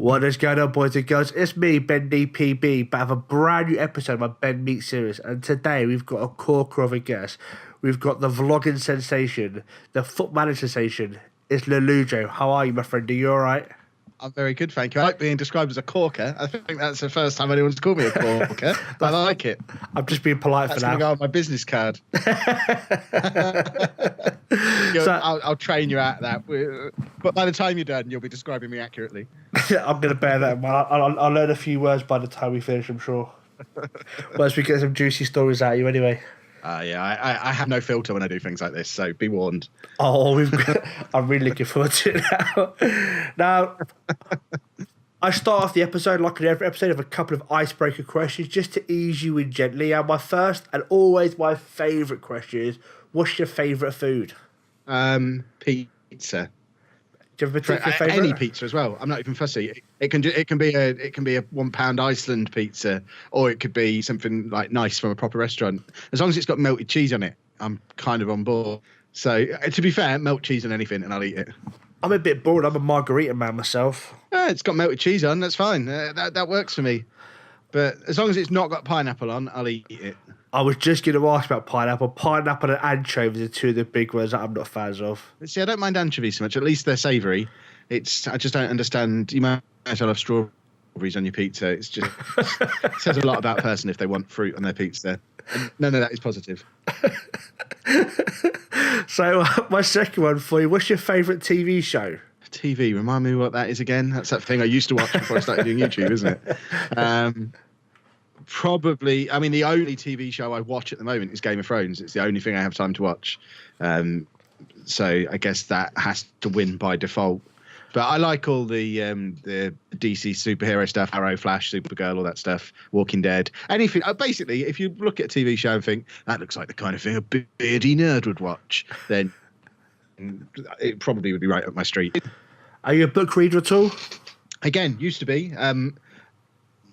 What is going on, boys and girls? It's me, Ben DPB, back with a brand new episode of my Ben Meet series. And today we've got a corker of a guest. We've got the vlogging sensation, the foot manager sensation. It's Lollujo. How are you, my friend? Are you all right? I'm very good, thank you. I like being described as a corker. I think that's the first time anyone's called me a corker. I like it. I'm just being polite that's for now. That's going to go on my business card. I'll train you out of that. But by the time you're done, you'll be describing me accurately. I'm going to bear that in mind. I'll learn a few words by the time we finish, I'm sure. Once we get some juicy stories out of you anyway. I have no filter when I do things like this, so be warned. Oh, I'm really looking forward to it now. Now, I start off the episode, like in every episode, with a couple of icebreaker questions just to ease you in gently. And my first and always my favourite question is, what's your favourite food? Pizza. Do you have a particular favourite? Any pizza as well. I'm not even fussy. It can be a £1 Iceland pizza, or it could be something like nice from a proper restaurant. As long as it's got melted cheese on it, I'm kind of on board. So to be fair, melt cheese on anything and I'll eat it. I'm a bit bored. I'm a margarita man myself. Yeah, it's got melted cheese on. That's fine. That works for me. But as long as it's not got pineapple on, I'll eat it. I was just going to ask about pineapple. Pineapple and anchovies are two of the big ones that I'm not fans of. See, I don't mind anchovies so much. At least they're savoury. I just don't understand. You might as well have strawberries on your pizza. It's just it says a lot about a person if they want fruit on their pizza. And none of that is positive. So my second one for you, what's your favourite TV show? TV, remind me what that is again. That's that thing I used to watch before I started doing YouTube, isn't it? Probably, I mean, the only TV show I watch at the moment is Game of Thrones. It's the only thing I have time to watch. So I guess that has to win by default. But I like all the DC superhero stuff, Arrow, Flash, Supergirl, all that stuff, Walking Dead, anything. Basically, if you look at a TV show and think, that looks like the kind of thing a beardy nerd would watch, then it probably would be right up my street. Are you a book reader at all? Again, used to be.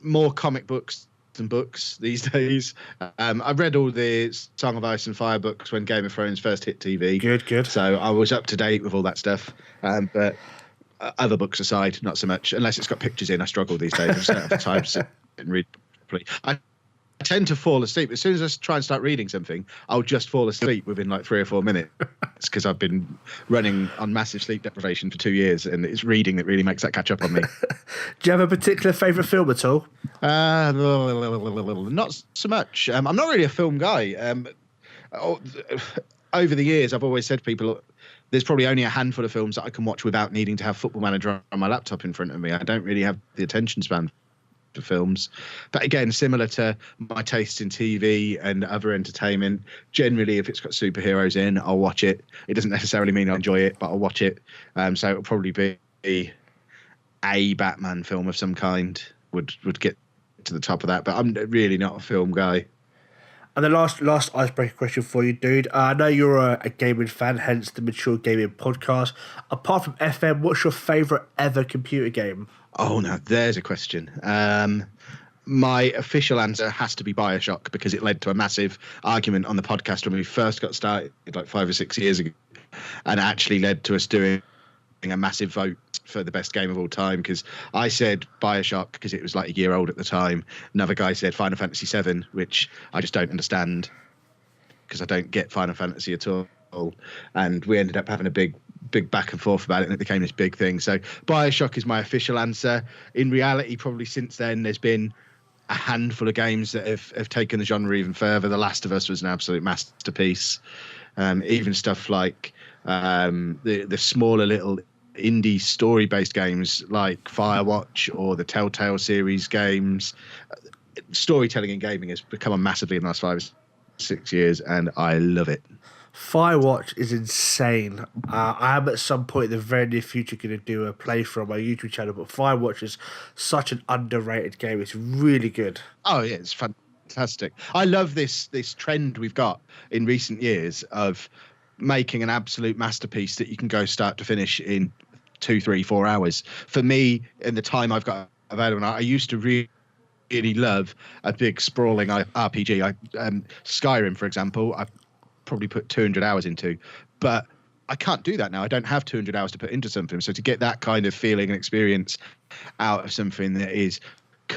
More comic books than books these days. I've read all the Song of Ice and Fire books when Game of Thrones first hit TV. Good. So I was up to date with all that stuff. But other books aside, not so much. Unless it's got pictures in, I struggle these days. I just don't have the time to sit and read properly. I tend to fall asleep. As soon as I try and start reading something, I'll just fall asleep within like 3 or 4 minutes. It's because I've been running on massive sleep deprivation for 2 years, and it's reading that really makes that catch up on me. Do you have a particular favourite film at all? Not so much. I'm not really a film guy. Over the years, I've always said to people, there's probably only a handful of films that I can watch without needing to have Football Manager on my laptop in front of me. I don't really have the attention span for films. But again, similar to my taste in TV and other entertainment, generally if it's got superheroes in, I'll watch it. It doesn't necessarily mean I'll enjoy it, but I'll watch it. So it'll probably be a Batman film of some kind would get to the top of that. But I'm really not a film guy. And the last icebreaker question for you, dude. I know you're a gaming fan, hence the Mature Gaming Podcast. Apart from FM, what's your favourite ever computer game? Oh, no, there's a question. My official answer has to be BioShock, because it led to a massive argument on the podcast when we first got started, like 5 or 6 years ago, and actually led to us doing a massive vote for the best game of all time, because I said BioShock because it was like a year old at the time. Another guy said Final Fantasy VII, which I just don't understand because I don't get Final Fantasy at all. And we ended up having a big back and forth about it, and it became this big thing. So BioShock is my official answer. In reality, probably since then, there's been a handful of games that have taken the genre even further. The Last of Us was an absolute masterpiece. Even stuff like the smaller little indie story-based games like Firewatch or the Telltale series games. Storytelling in gaming has become on massively in the last 5 or 6 years, and I love it. Firewatch is insane. I am at some point in the very near future going to do a playthrough on my YouTube channel, but Firewatch is such an underrated game. It's really good. Oh, yeah, it's fantastic. I love this trend we've got in recent years of making an absolute masterpiece that you can go start to finish in 2, 3, 4 hours. For me, in the time I've got available, I used to really love a big sprawling RPG. Skyrim, for example, I probably put 200 hours into, but I can't do that now. I don't have 200 hours to put into something. So to get that kind of feeling and experience out of something that is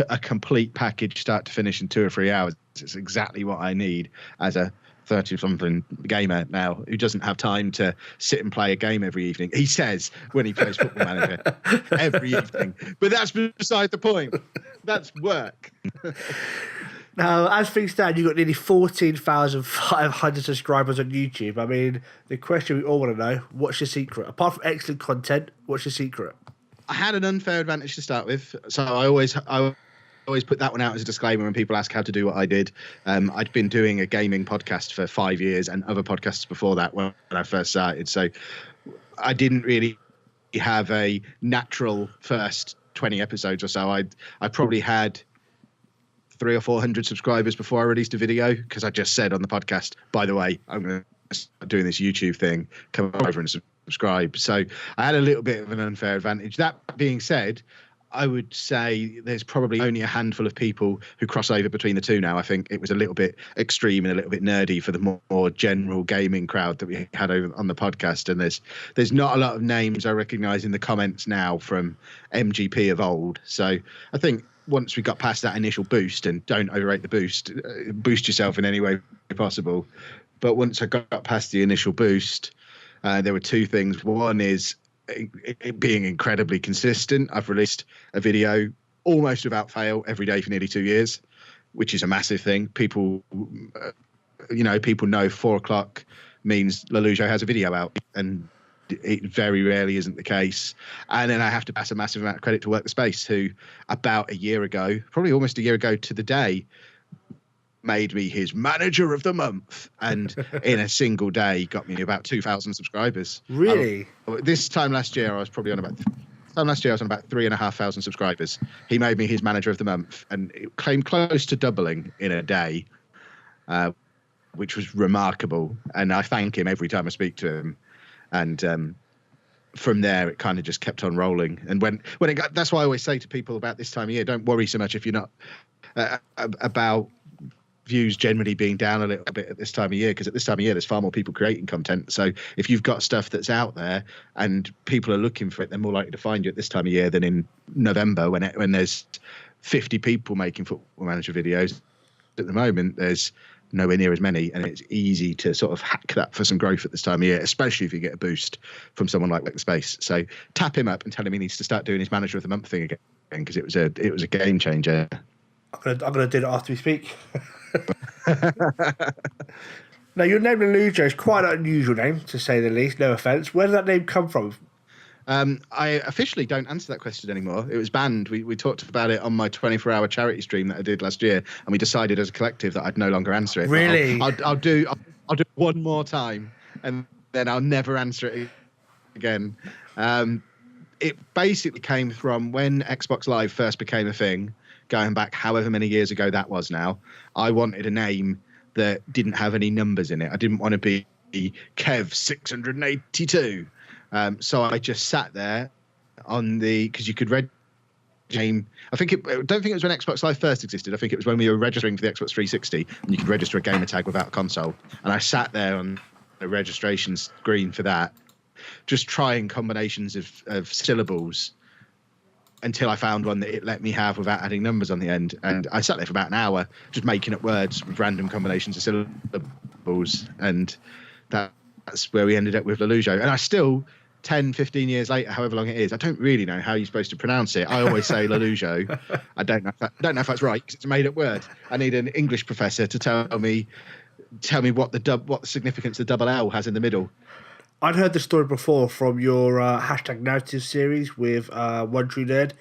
a complete package start to finish in 2 or 3 hours, it's exactly what I need as a 30-something gamer now who doesn't have time to sit and play a game every evening. He says when he plays Football Manager every evening. But that's beside the point. That's work. Now, as things stand, you've got nearly 14,500 subscribers on YouTube. I mean, the question we all want to know, what's your secret? Apart from excellent content, what's your secret? I had an unfair advantage to start with. So I always put that one out as a disclaimer when people ask how to do what I did. I'd been doing a gaming podcast for 5 years and other podcasts before that when I first started. So I didn't really have a natural first 20 episodes or so. I probably had 300 or 400 subscribers before I released a video, because I just said on the podcast, by the way, I'm going to start doing this YouTube thing, come over and subscribe. So I had a little bit of an unfair advantage. That being said, I would say there's probably only a handful of people who cross over between the two now. I think it was a little bit extreme and a little bit nerdy for the more general gaming crowd that we had over on the podcast. And there's not a lot of names I recognise in the comments now from MGP of old. So I think once we got past that initial boost, and don't overrate the boost yourself in any way possible. But once I got past the initial boost, there were two things. One is it being incredibly consistent. I've released a video almost without fail every day for nearly 2 years, which is a massive thing. People know 4 o'clock means Lollujo has a video out, and it very rarely isn't the case. And then I have to pass a massive amount of credit to Work the Space, who about a year ago, probably almost a year ago to the day, made me his manager of the month, and in a single day got me about 2,000 subscribers. Really? This time last year I was on about 3,500 subscribers. He made me his manager of the month, and it came close to doubling in a day, which was remarkable. And I thank him every time I speak to him. And from there, it kind of just kept on rolling. And when it got, that's why I always say to people about this time of year, don't worry so much if you're not about views generally being down a little bit at this time of year, because at this time of year there's far more people creating content. So if you've got stuff that's out there and people are looking for it, they're more likely to find you at this time of year than in November when there's 50 people making Football Manager videos. At the moment there's nowhere near as many, and it's easy to sort of hack that for some growth at this time of year, especially if you get a boost from someone like the Space. So tap him up and tell him he needs to start doing his manager of the month thing again, because it was a game changer. I'm gonna do that after we speak. Now, your name Lollujo is quite an unusual name, to say the least. No offence. Where did that name come from? I officially don't answer that question anymore. It was banned. We talked about it on my 24-hour charity stream that I did last year, and we decided as a collective that I'd no longer answer it. Really? I'll do it one more time, and then I'll never answer it again. It basically came from when Xbox Live first became a thing, going back however many years ago that was now. I wanted a name that didn't have any numbers in it. I didn't want to be Kev 682. So I just sat there because you could register game. I don't think it was when Xbox Live first existed. I think it was when we were registering for the Xbox 360 and you could register a gamer tag without a console. And I sat there on the registration screen for that, just trying combinations of syllables until I found one that it let me have without adding numbers on the end. And I sat there for about an hour just making up words with random combinations of syllables. And that's where we ended up with Lollujo. And I still, 10, 15 years later, however long it is, I don't really know how you're supposed to pronounce it. I always say Lollujo. I don't know if that's right, because it's a made-up word. I need an English professor to tell me what the significance the double L has in the middle. I'd heard the story before from your hashtag narrative series with One True Nerd.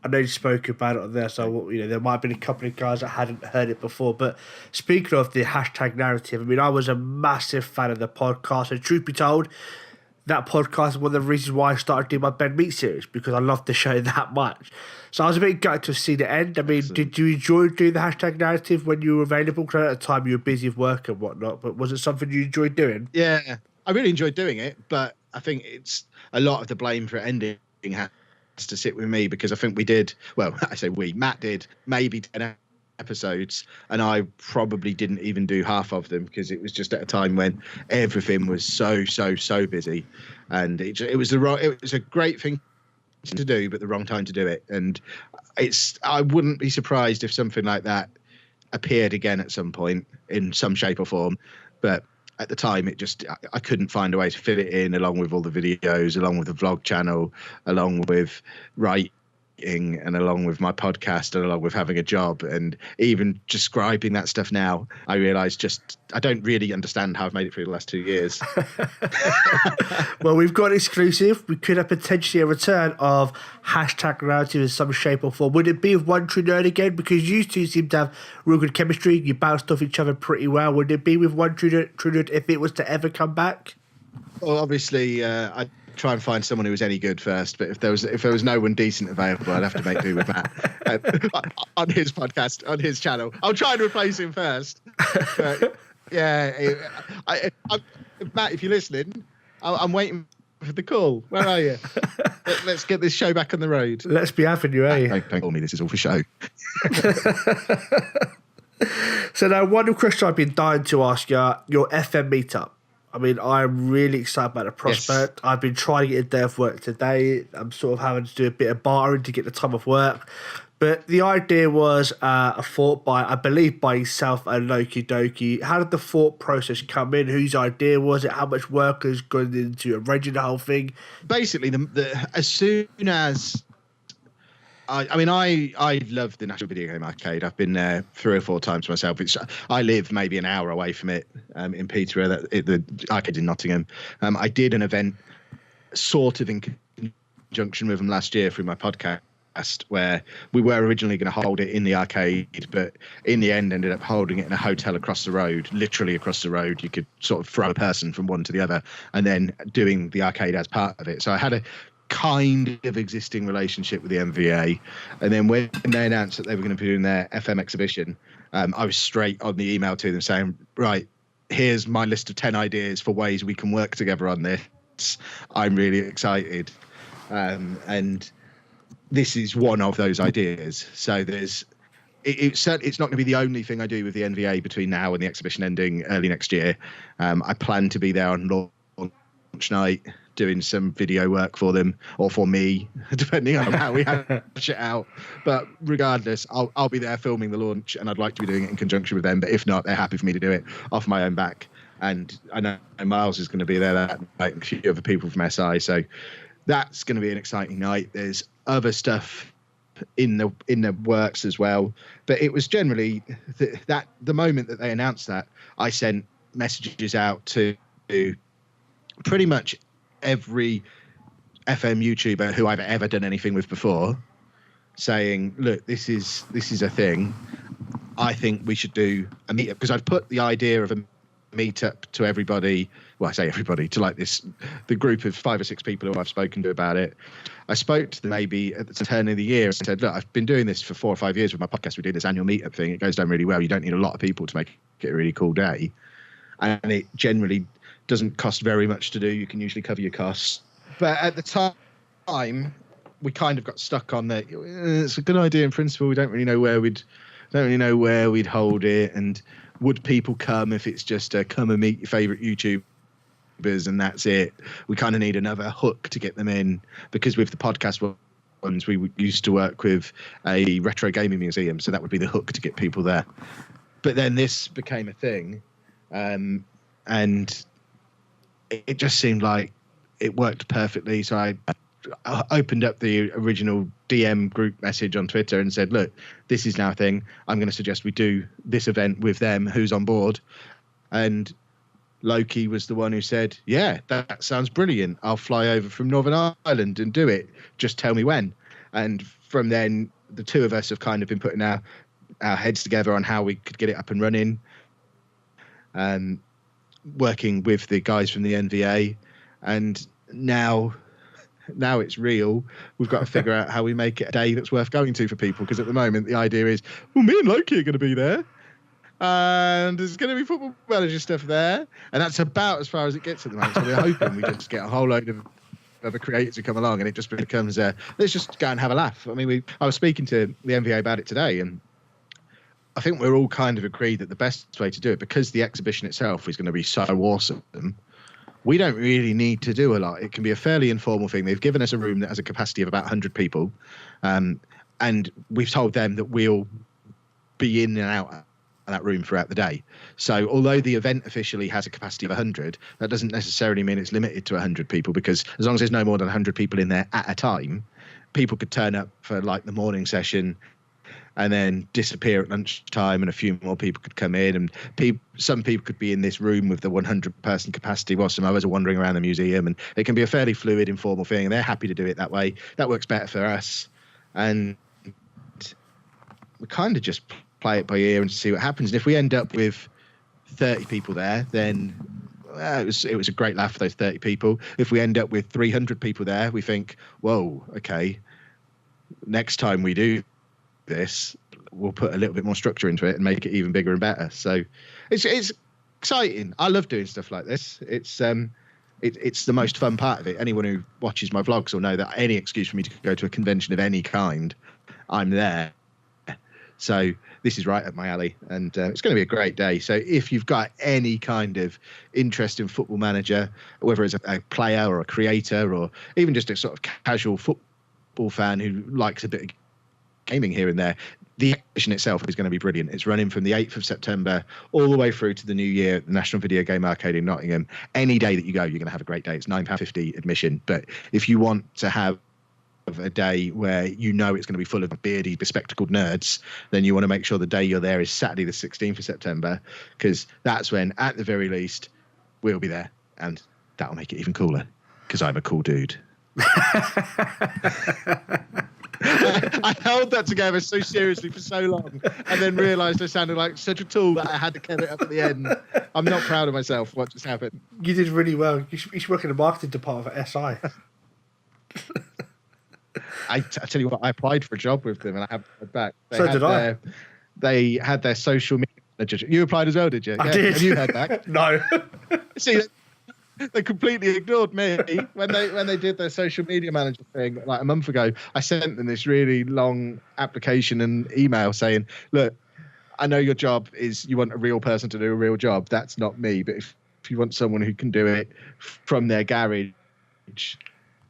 I know you spoke about it on there, so there might have been a couple of guys that hadn't heard it before. But speaking of the hashtag narrative, I mean, I was a massive fan of the podcast, and truth be told, that podcast is one of the reasons why I started doing my Ben Meat series, because I loved the show that much. So I was a bit gutted to see the end. I mean, did you enjoy doing the hashtag narrative when you were available? Because at the time you were busy with work and whatnot, but was it something you enjoyed doing? Yeah, I really enjoyed doing it, but I think it's a lot of the blame for it ending has to sit with me, because I think we did, well, I say we, Matt did maybe 10 episodes, and I probably didn't even do half of them because it was just at a time when everything was so busy, and it was a great thing to do, but the wrong time to do it. And I wouldn't be surprised if something like that appeared again at some point in some shape or form, but at the time I couldn't find a way to fit it in, along with all the videos, along with the vlog channel, along with writing, and along with my podcast, and along with having a job. And even describing that stuff now, I realise I don't really understand how I've made it through the last 2 years. Well, we've got an exclusive. We could have potentially a return of #narrative in some shape or form. Would it be with One True Nerd again? Because you two seem to have real good chemistry. You bounced off each other pretty well. Would it be with One True Nerd if it was to ever come back? Well, obviously, I'd try and find someone who was any good first. But if there was no one decent available, I'd have to make do with Matt on his podcast, on his channel. I'll try and replace him first. But, yeah, Matt, if you're listening, I'm waiting for the call. Where are you? Let's get this show back on the road. Let's be having you, eh? Don't call me. This is all for show. So now, one question I've been dying to ask you: your FM meetup. I mean, I'm really excited about the prospect. Yes. I've been trying to get a day off work today. I'm sort of having to do a bit of bartering to get the time off work. But the idea was a thought I believe by yourself and LokiDoki. How did the thought process come in? Whose idea was it? How much work has gone into arranging the whole thing? Basically, as soon as... I love the National Video Game Arcade. I've been there 3 or 4 times myself. I live maybe an hour away from it in Peterborough, the arcade in Nottingham. I did an event sort of in conjunction with them last year through my podcast, where we were originally going to hold it in the arcade, but in the end ended up holding it in a hotel across the road, literally across the road. You could sort of throw a person from one to the other, and then doing the arcade as part of it. So I had a kind of existing relationship with the NVA, and then when they announced that they were going to be doing their FM exhibition, I was straight on the email to them saying, right, here's my list of 10 ideas for ways we can work together on this. I'm really excited, and this is one of those ideas. So it's not going to be the only thing I do with the NVA between now and the exhibition ending early next year. I plan to be there on launch night, doing some video work for them, or for me, depending on how we hash it out. But regardless, I'll be there filming the launch, and I'd like to be doing it in conjunction with them. But if not, they're happy for me to do it off my own back. And I know Miles is going to be there that night, and a few other people from SI. So that's going to be an exciting night. There's other stuff in the works as well. But it was generally the moment that they announced that, I sent messages out to pretty much every FM YouTuber who I've ever done anything with before, saying, look, this is a thing. I think we should do a meetup, because I'd put the idea of a meetup to everybody. Well, I say everybody, to like the group of 5 or 6 people who I've spoken to about it. I spoke to them maybe at the turn of the year and said, look, I've been doing this for 4 or 5 years with my podcast. We do this annual meetup thing. It goes down really well. You don't need a lot of people to make it a really cool day. And it generally doesn't cost very much to do. You can usually cover your costs. But at the time, we kind of got stuck on that. It's a good idea in principle. We don't really know where we'd hold it, and would people come if it's just a come and meet your favorite YouTubers and that's it. We kind of need another hook to get them in, because with the podcast ones, we used to work with a retro gaming museum, so that would be the hook to get people there. But then this became a thing, and it just seemed like it worked perfectly. So I opened up the original DM group message on Twitter and said, look, this is now a thing. I'm going to suggest we do this event with them. Who's on board? And Loki was the one who said, yeah, that sounds brilliant. I'll fly over from Northern Ireland and do it. Just tell me when. And from then, the two of us have kind of been putting our heads together on how we could get it up and running. Working with the guys from the NVA, and now it's real. We've got to figure out how we make it a day that's worth going to for people, because at the moment the idea is, well, me and Loki are going to be there, and there's going to be football manager stuff there, and that's about as far as it gets at the moment. So we're hoping we just get a whole load of other creators to come along, and it just becomes let's just go and have a laugh. I mean, I was speaking to the NVA about it today, and I think we're all kind of agreed that the best way to do it, because the exhibition itself is going to be so awesome, we don't really need to do a lot. It can be a fairly informal thing. They've given us a room that has a capacity of about 100 people, and we've told them that we'll be in and out of that room throughout the day. So although the event officially has a capacity of 100, that doesn't necessarily mean it's limited to 100 people, because as long as there's no more than 100 people in there at a time, people could turn up for like the morning session and then disappear at lunchtime, and a few more people could come in, and some people could be in this room with the 100-person capacity while some others are wandering around the museum, and it can be a fairly fluid, informal thing, and they're happy to do it that way. That works better for us, and we kind of just play it by ear and see what happens. And if we end up with 30 people there, then it was a great laugh for those 30 people. If we end up with 300 people there, we think, whoa, okay, next time we do this, we'll put a little bit more structure into it and make it even bigger and better. So it's exciting. I love doing stuff like this. It's the most fun part of it. Anyone who watches my vlogs will know that any excuse for me to go to a convention of any kind, I'm there. So this is right up my alley, and it's going to be a great day. So if you've got any kind of interest in Football Manager, whether it's a player or a creator or even just a sort of casual football fan who likes a bit of gaming here and there, the exhibition itself is going to be brilliant. It's running from the 8th of September all the way through to the new year at the National Video Game Arcade in Nottingham. Any day that you go, you're going to have a great day. It's £9.50 admission. But if you want to have a day where you know it's going to be full of beardy, bespectacled nerds, then you want to make sure the day you're there is Saturday the 16th of September, because that's when, at the very least, we'll be there. And that'll make it even cooler, because I'm a cool dude. I held that together so seriously for so long, and then realised I sounded like such a tool that I had to cut it up at the end. I'm not proud of myself. What just happened? You did really well. You should work in the marketing department at SI. I tell you what, I applied for a job with them and I haven't heard back. They had their social media manager. You applied as well, did you? I did. Have you heard back? No. See, they completely ignored me when they did their social media manager thing like a month ago. I sent them this really long application and email saying, look, I know your job is you want a real person to do a real job. That's not me. But if you want someone who can do it from their garage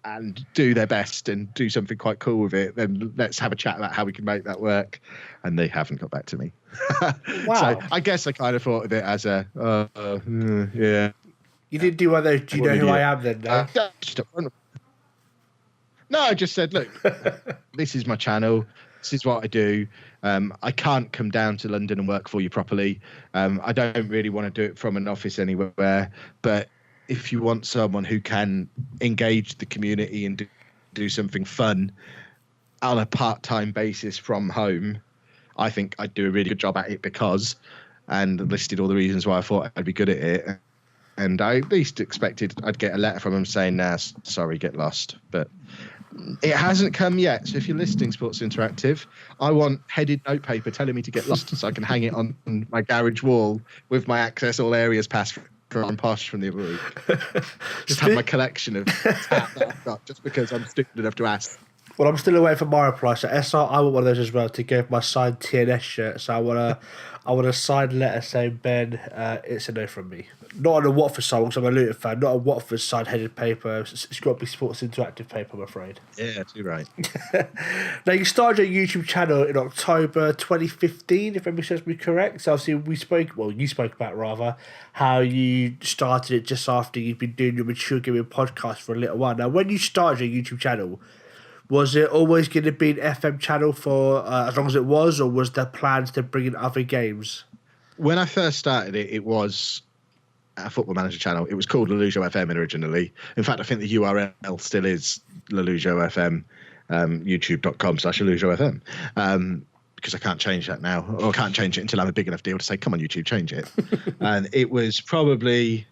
and do their best and do something quite cool with it, then let's have a chat about how we can make that work. And they haven't got back to me. Wow. So I guess I kind of thought of it as a, yeah. You didn't do one of those, do you know who I am then, no? No, I just said, look, this is my channel. This is what I do. I can't come down to London and work for you properly. I don't really want to do it from an office anywhere. But if you want someone who can engage the community and do something fun on a part-time basis from home, I think I'd do a really good job at it and listed all the reasons why I thought I'd be good at it. And I at least expected I'd get a letter from them saying, nah, sorry, get lost. But it hasn't come yet. So if you're listening, Sports Interactive, I want headed notepaper telling me to get lost so I can hang it on my garage wall with my access all areas pass from Posh from the other week. Just have my collection of tat that I've got just because I'm stupid enough to ask. Well, I'm still waiting for my reply. So SR, I want one of those as well to give my signed TNS shirt. So I want a signed letter saying, Ben, it's a no from me. Not on a Watford side, because I'm a Luton fan. Not a Watford side headed paper. It's got to be Sports Interactive paper, I'm afraid. Yeah, too right. Now, you started your YouTube channel in October 2015, if memory serves me correct. So obviously you spoke about rather, how you started it just after you'd been doing your Mature Gaming podcast for a little while. Now, when you started your YouTube channel, was it always going to be an FM channel for as long as it was, or was there plans to bring in other games? When I first started it, it was a Football Manager channel. It was called Lollujo FM originally. In fact, I think the URL still is Lollujo FM, youtube.com/Lollujo FM. Because I can't change that now, or I can't change it until I'm a big enough deal to say, come on, YouTube, change it. And it was when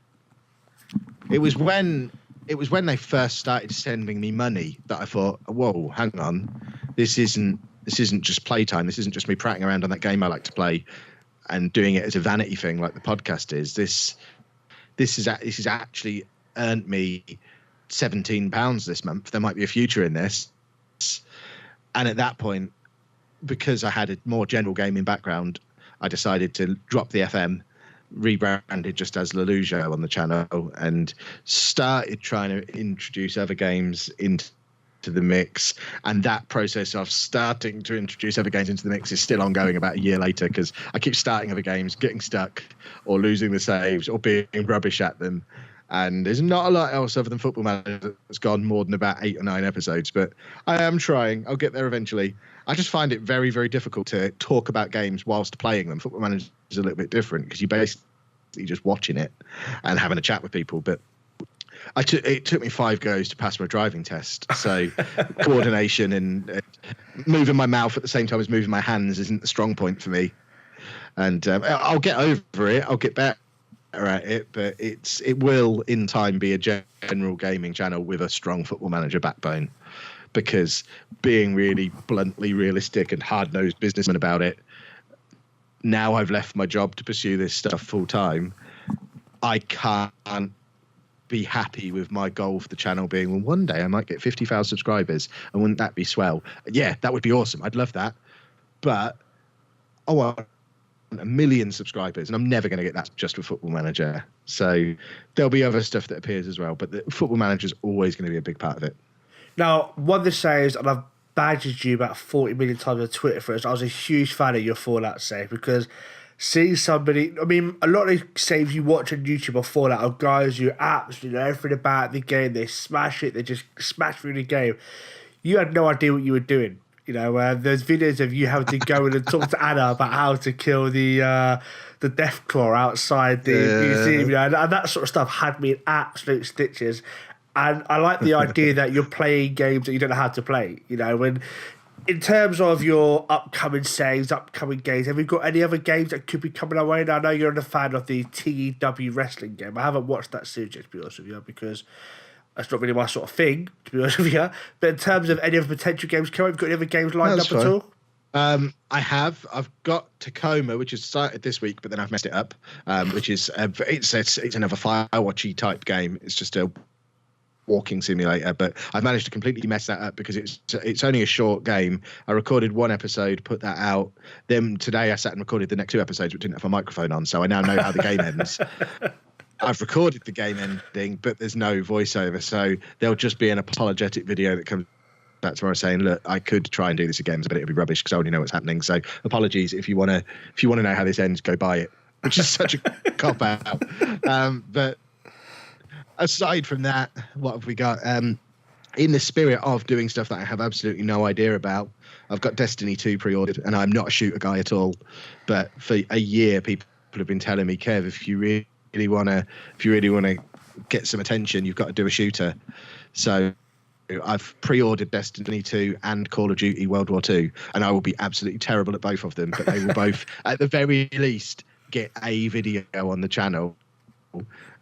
they first started sending me money that I thought, whoa, hang on, this isn't just playtime. This isn't just me prattling around on that game I like to play and doing it as a vanity thing like the podcast is. This has actually earned me £17 this month. There might be a future in this. And at that point, because I had a more general gaming background, I decided to drop the FM, rebranded just as Lollujo on the channel, and started trying to introduce other games into the mix. And that process of starting to introduce other games into the mix is still ongoing about a year later, because I keep starting other games, getting stuck or losing the saves or being rubbish at them. And there's not a lot else other than Football Manager that's gone more than about 8 or 9 episodes, but I am trying. I'll get there eventually. I just find it very, very difficult to talk about games whilst playing them. Football Manager is a little bit different because you're basically just watching it and having a chat with people. But it took me 5 goes to pass my driving test. So coordination and moving my mouth at the same time as moving my hands isn't the strong point for me. And I'll get over it. I'll get better at it, but it will in time be a general gaming channel with a strong Football Manager backbone, because being really bluntly realistic and hard-nosed businessman about it, now I've left my job to pursue this stuff full time, I can't be happy with my goal for the channel being, well, one day I might get 50,000 subscribers, and wouldn't that be swell? Yeah, that would be awesome. I'd love that. But I want 1 million subscribers, and I'm never going to get that just with Football Manager. So there'll be other stuff that appears as well, but the Football Manager is always going to be a big part of it. Now, one of the saves, and I've badgered you about 40 million times on Twitter for it, I was a huge fan of your Fallout save, because seeing somebody, I mean, a lot of the saves you watch on YouTube or Fallout are guys who absolutely know everything about the game, they smash it, they just smash through the game. You had no idea what you were doing. You know, there's videos of you having to go in and talk to Anna about how to kill the death claw outside the museum, you know, and that sort of stuff had me in absolute stitches. And I like the idea that you're playing games that you don't know how to play, you know. And in terms of your upcoming saves, upcoming games, have you got any other games that could be coming our way? Now, I know you're a fan of the TEW wrestling game. I haven't watched that series yet, to be honest with you, because that's not really my sort of thing, to be honest with you. But in terms of any other potential games coming, have you got any other games lined up at all? I've got Tacoma, which has started this week, but then I've messed it up. Which is it's another Firewatchy type game. It's just a walking simulator, but I've managed to completely mess that up because it's only a short game. I recorded 1 episode, put that out. Then today I sat and recorded the next 2 episodes, but didn't have a microphone on, so I now know how the game ends. I've recorded the game ending, but there's no voiceover, so there'll just be an apologetic video that comes back tomorrow saying, "Look, I could try and do this again, but it'll be rubbish because I already know what's happening." So apologies if you want to know how this ends, go buy it, which is such a cop out. But aside from that, what have we got? In the spirit of doing stuff that I have absolutely no idea about, I've got Destiny 2 pre-ordered, and I'm not a shooter guy at all. But for a year, people have been telling me, Kev, if you really want to get some attention, you've got to do a shooter. So I've pre-ordered Destiny 2 and Call of Duty World War 2, and I will be absolutely terrible at both of them, but they will both, at the very least, get a video on the channel.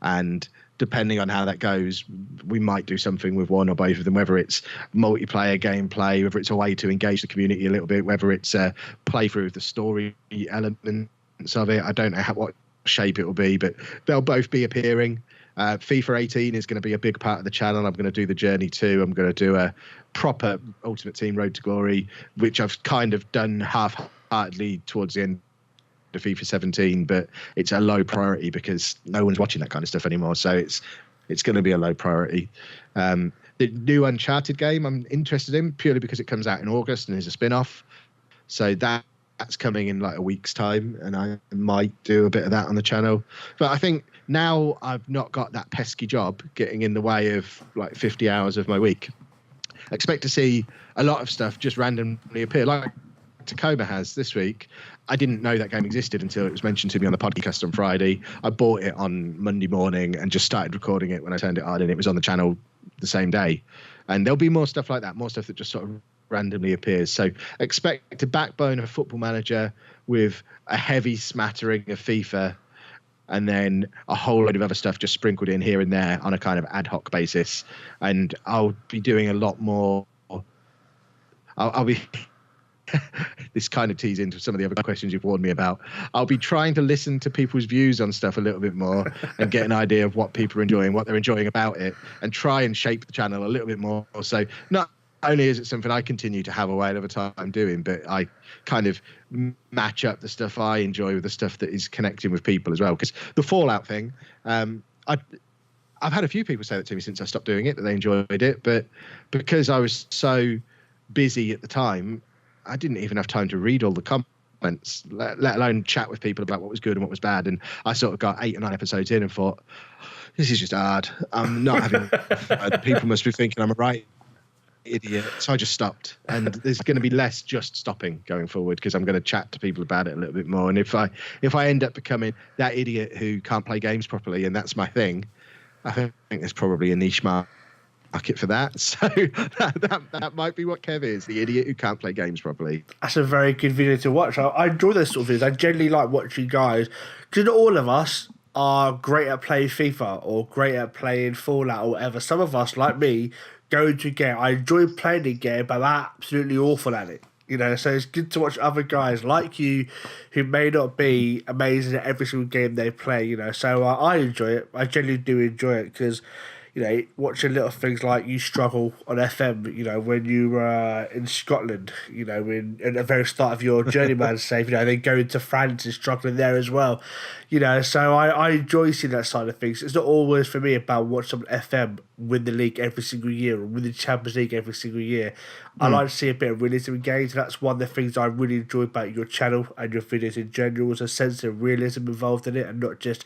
And depending on how that goes, we might do something with one or both of them, whether it's multiplayer gameplay, whether it's a way to engage the community a little bit, whether it's a playthrough of the story elements of it. I don't know what shape it will be, but they'll both be appearing. FIFA 18 is going to be a big part of the channel. I'm going to do the Journey 2. I'm going to do a proper Ultimate Team Road to Glory, which I've kind of done half-heartedly towards the end of FIFA 17, but it's a low priority because no one's watching that kind of stuff anymore. So it's going to be a low priority. The new Uncharted game I'm interested in purely because it comes out in August and is a spin-off. So that's coming in like a week's time, and I might do a bit of that on the channel. But I think now I've not got that pesky job getting in the way of like 50 hours of my week. I expect to see a lot of stuff just randomly appear, like Tacoma has this week. I didn't know that game existed until it was mentioned to me on the podcast on Friday. I bought it on Monday morning and just started recording it when I turned it on, and it was on the channel the same day. And there'll be more stuff like that, more stuff that just sort of randomly appears. So expect a backbone of a Football Manager with a heavy smattering of FIFA, and then a whole load of other stuff just sprinkled in here and there on a kind of ad hoc basis. And I'll be doing a lot more. I'll be this kind of tees into some of the other questions you've warned me about. I'll be trying to listen to people's views on stuff a little bit more and get an idea of what people are enjoying, what they're enjoying about it, and try and shape the channel a little bit more. So not only is it something I continue to have a whale of a time doing, but I kind of match up the stuff I enjoy with the stuff that is connecting with people as well. Because the Fallout thing, I've had a few people say that to me since I stopped doing it, that they enjoyed it, but because I was so busy at the time, I didn't even have time to read all the comments, let alone chat with people about what was good and what was bad. And I sort of got 8 or 9 episodes in and thought, this is just hard. I'm not having fun. People must be thinking I'm a right idiot. So I just stopped. And there's going to be less just stopping going forward, because I'm going to chat to people about it a little bit more. And if I end up becoming that idiot who can't play games properly, and that's my thing, I think there's probably a niche market for that. So that might be what Kev is, the idiot who can't play games properly. That's a very good video to watch. I enjoy those sort of videos. I generally like watching guys, because not all of us are great at playing FIFA or great at playing Fallout or whatever. Some of us, like me, go into a game. I enjoy playing the game, but I'm absolutely awful at it. So it's good to watch other guys like you who may not be amazing at every single game they play, So I enjoy it. I genuinely do enjoy it, because, watching little things like you struggle on FM, when you were in Scotland, at the very start of your journeyman save, then going to France and struggling there as well. So I enjoy seeing that side of things. It's not always for me about watching someone FM win the league every single year or win the Champions League every single year. I like to see a bit of realism in games, and that's one of the things I really enjoy about your channel and your videos in general, is a sense of realism involved in it, and not just,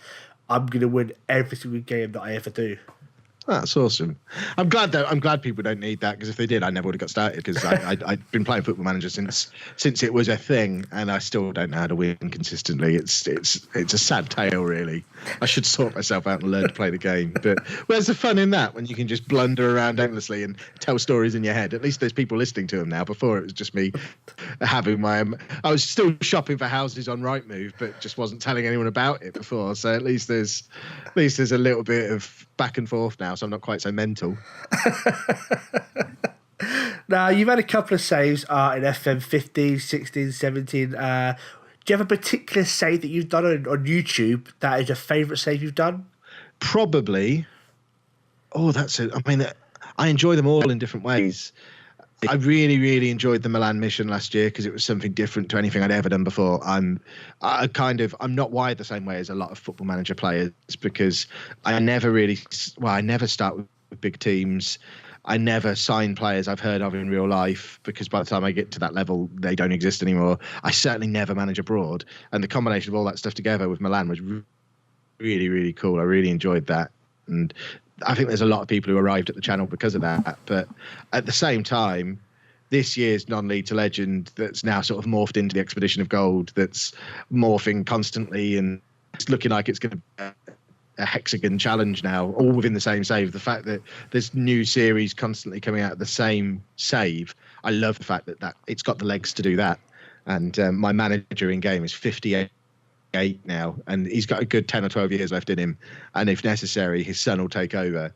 I'm going to win every single game that I ever do. That's awesome. I'm glad people don't need that, because if they did, I never would have got started, because I've been playing Football Manager since it was a thing, and I still don't know how to win consistently. It's a sad tale, really. I should sort myself out and learn to play the game. But where's the fun in that, when you can just blunder around endlessly and tell stories in your head? At least there's people listening to them now. Before, it was just me having my... I was still shopping for houses on Rightmove, but just wasn't telling anyone about it before. So at least there's a little bit of back and forth now, so I'm not quite so mental. Now, you've had a couple of saves in FM15, 16, 17. Do you have a particular save that you've done on YouTube that is your favourite save you've done? Probably. Oh, that's it. I mean, I enjoy them all in different ways. I really, really enjoyed the Milan mission last year, because it was something different to anything I'd ever done before. I'm not wired the same way as a lot of Football Manager players, because I never start with big teams. I never sign players I've heard of in real life, because by the time I get to that level, they don't exist anymore. I certainly never manage abroad. And the combination of all that stuff together with Milan was really, really cool. I really enjoyed that. And I think there's a lot of people who arrived at the channel because of that. But at the same time, this year's non-league to legend that's now sort of morphed into the Expedition of Gold, that's morphing constantly, and it's looking like it's going to be a hexagon challenge now, all within the same save. The fact that there's new series constantly coming out of the same save, I love the fact that it's got the legs to do that. And my manager in game is 58 now, and he's got a good 10 or 12 years left in him, and if necessary his son will take over.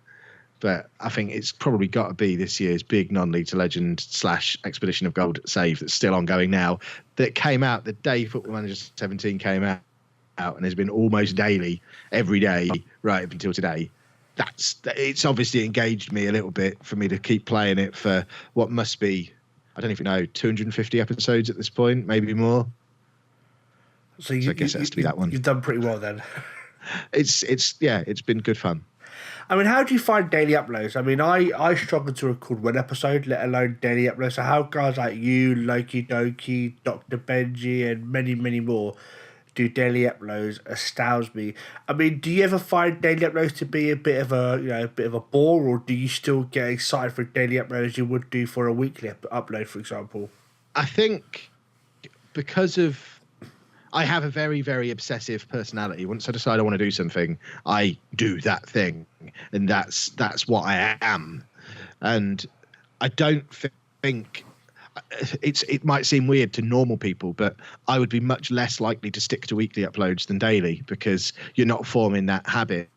But I think it's probably got to be this year's big non-league to legend / Expedition of Gold save that's still ongoing now, that came out the day Football Manager 17 came out and has been almost daily every day right up until today. It's obviously engaged me a little bit for me to keep playing it for what must be, I don't even know, 250 episodes at this point, maybe more. So I guess it has to be that one. You've done pretty well then. It's been good fun. I mean, how do you find daily uploads? I mean, I struggle to record one episode, let alone daily uploads. So how guys like you, LokiDoki, Dr. Benji, and many, many more do daily uploads astounds me. I mean, do you ever find daily uploads to be a bit of a bore, or do you still get excited for daily uploads as you would do for a weekly upload, for example? I think because of... I have a very, very obsessive personality. Once I decide I want to do something, I do that thing, and that's what I am. And I don't think it might seem weird to normal people, but I would be much less likely to stick to weekly uploads than daily, because you're not forming that habit.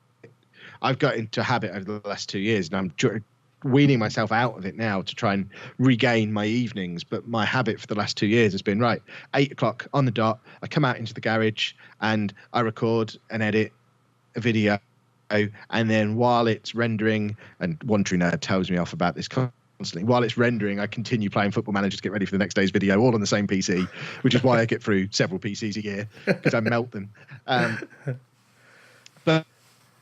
I've got into a habit over the last 2 years, and I'm weaning myself out of it now to try and regain my evenings. But my habit for the last 2 years has been, 8 o'clock on the dot, I come out into the garage and I record and edit a video, and then while it's rendering, and One True Nerd tells me off about this constantly. While it's rendering, I continue playing Football Manager to get ready for the next day's video, all on the same PC, which is why I get through several PCs a year, because I melt them. But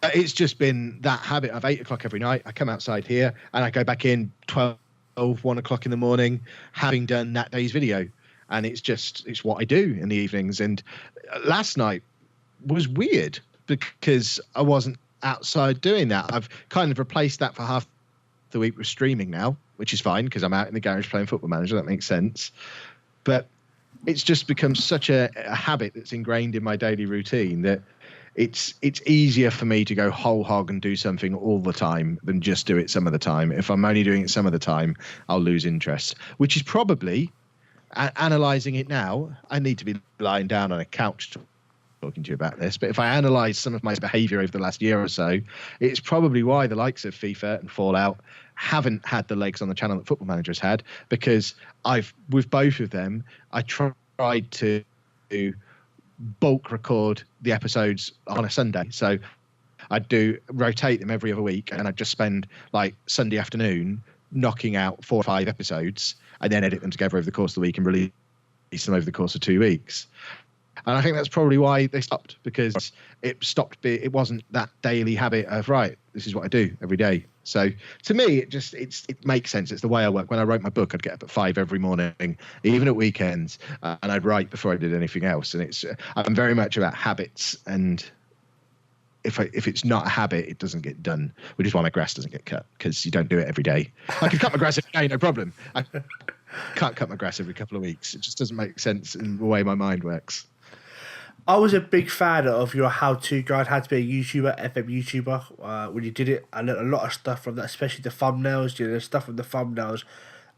it's just been that habit of 8 o'clock every night. I come outside here and I go back in 12, 1 o'clock in the morning, having done that day's video. And it's what I do in the evenings. And last night was weird because I wasn't outside doing that. I've kind of replaced that for half the week with streaming now, which is fine because I'm out in the garage playing Football Manager. That makes sense. But it's just become such a habit that's ingrained in my daily routine that it's easier for me to go whole hog and do something all the time than just do it some of the time. If I'm only doing it some of the time, I'll lose interest, which is probably, analysing it now, I need to be lying down on a couch talking to you about this, but if I analyse some of my behaviour over the last year or so, it's probably why the likes of FIFA and Fallout haven't had the legs on the channel that Football Manager has had, because with both of them, I tried to bulk record the episodes on a Sunday. So I'd rotate them every other week, and I'd just spend like Sunday afternoon knocking out 4 or 5 episodes and then edit them together over the course of the week and release them over the course of 2 weeks. And I think that's probably why they stopped, because it wasn't that daily habit of, right, this is what I do every day. So to me, it makes sense. It's the way I work. When I wrote my book, I'd get up at 5 every morning, even at weekends, and I'd write before I did anything else. And I'm very much about habits, and if it's not a habit, it doesn't get done, which is why my grass doesn't get cut, because you don't do it every day. I can cut my grass every day, no problem. I can't cut my grass every couple of weeks. It just doesn't make sense in the way my mind works. I was a big fan of your how-to guide, how to be a YouTuber, FM YouTuber, when you did it. I learned a lot of stuff from that, especially the thumbnails. The stuff from the thumbnails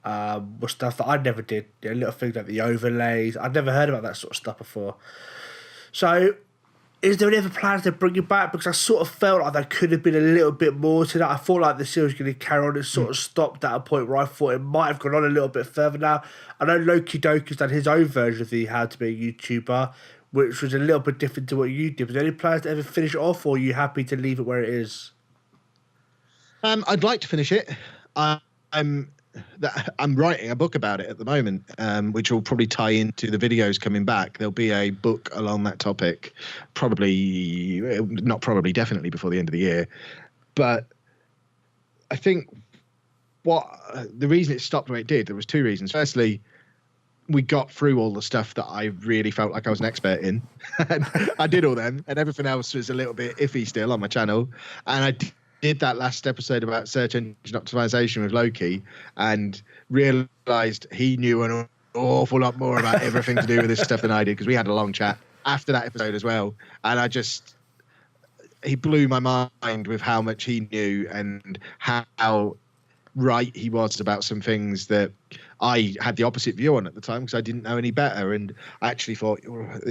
was stuff that I never did. Little things like the overlays. I'd never heard about that sort of stuff before. So, is there any other plans to bring it back? Because I sort of felt like there could have been a little bit more to that. I thought like the series was going to carry on. It sort of stopped at a point where I thought it might have gone on a little bit further now. I know LokiDoki's done his own version of the How to Be a YouTuber, which was a little bit different to what you did. Was there any plans to ever finish it off, or are you happy to leave it where it is? I'd like to finish it. I'm writing a book about it at the moment, which will probably tie into the videos coming back. There'll be a book along that topic, definitely before the end of the year. But I think the reason it stopped where it did, there was 2 reasons. Firstly, we got through all the stuff that I really felt like I was an expert in. And I did all them, and everything else was a little bit iffy still on my channel. And I did that last episode about search engine optimization with Loki, and realized he knew an awful lot more about everything to do with this stuff than I did, because we had a long chat after that episode as well. And he blew my mind with how much he knew and how right he was about some things that I had the opposite view on at the time, because I didn't know any better. And I actually thought,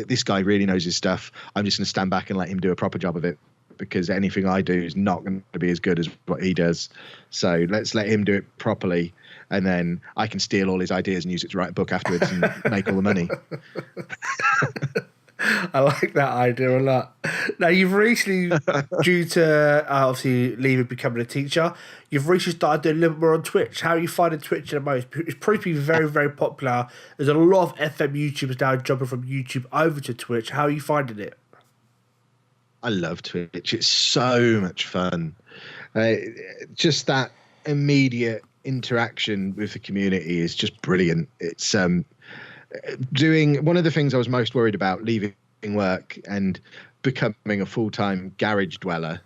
this guy really knows his stuff. I'm just going to stand back and let him do a proper job of it, because anything I do is not going to be as good as what he does. So let's let him do it properly, and then I can steal all his ideas and use it to write a book afterwards and make all the money. I like that idea a lot. Now, you've recently, due to obviously leaving, becoming a teacher, you've recently started doing a little bit more on Twitch. How are you finding Twitch at the moment? It's proved to be very, very popular. There's a lot of FM YouTubers now jumping from YouTube over to Twitch. How are you finding it? I love Twitch. It's so much fun. Just that immediate interaction with the community is just brilliant. It's doing one of the things I was most worried about leaving work and becoming a full-time garage dweller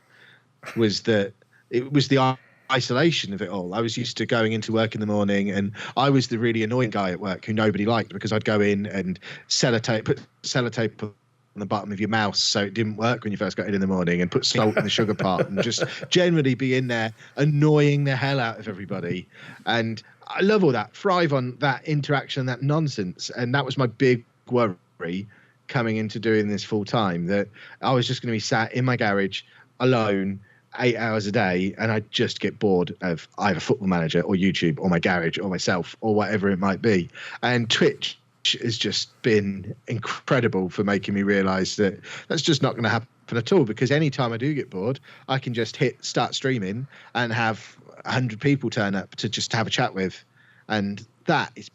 was that it was the isolation of it all. I was used to going into work in the morning, and I was the really annoying guy at work who nobody liked, because I'd go in and put sellotape on the bottom of your mouse so it didn't work when you first got in the morning, and put salt in the sugar pot, and just generally be in there annoying the hell out of everybody. And I love all that, thrive on that interaction, that nonsense. And that was my big worry coming into doing this full time, that I was just going to be sat in my garage alone 8 hours a day, and I'd just get bored of either Football Manager or YouTube or my garage or myself or whatever it might be. And Twitch has just been incredible for making me realize that that's just not going to happen at all, because anytime I do get bored, I can just hit start streaming and have 100 people turn up to just have a chat with, and that is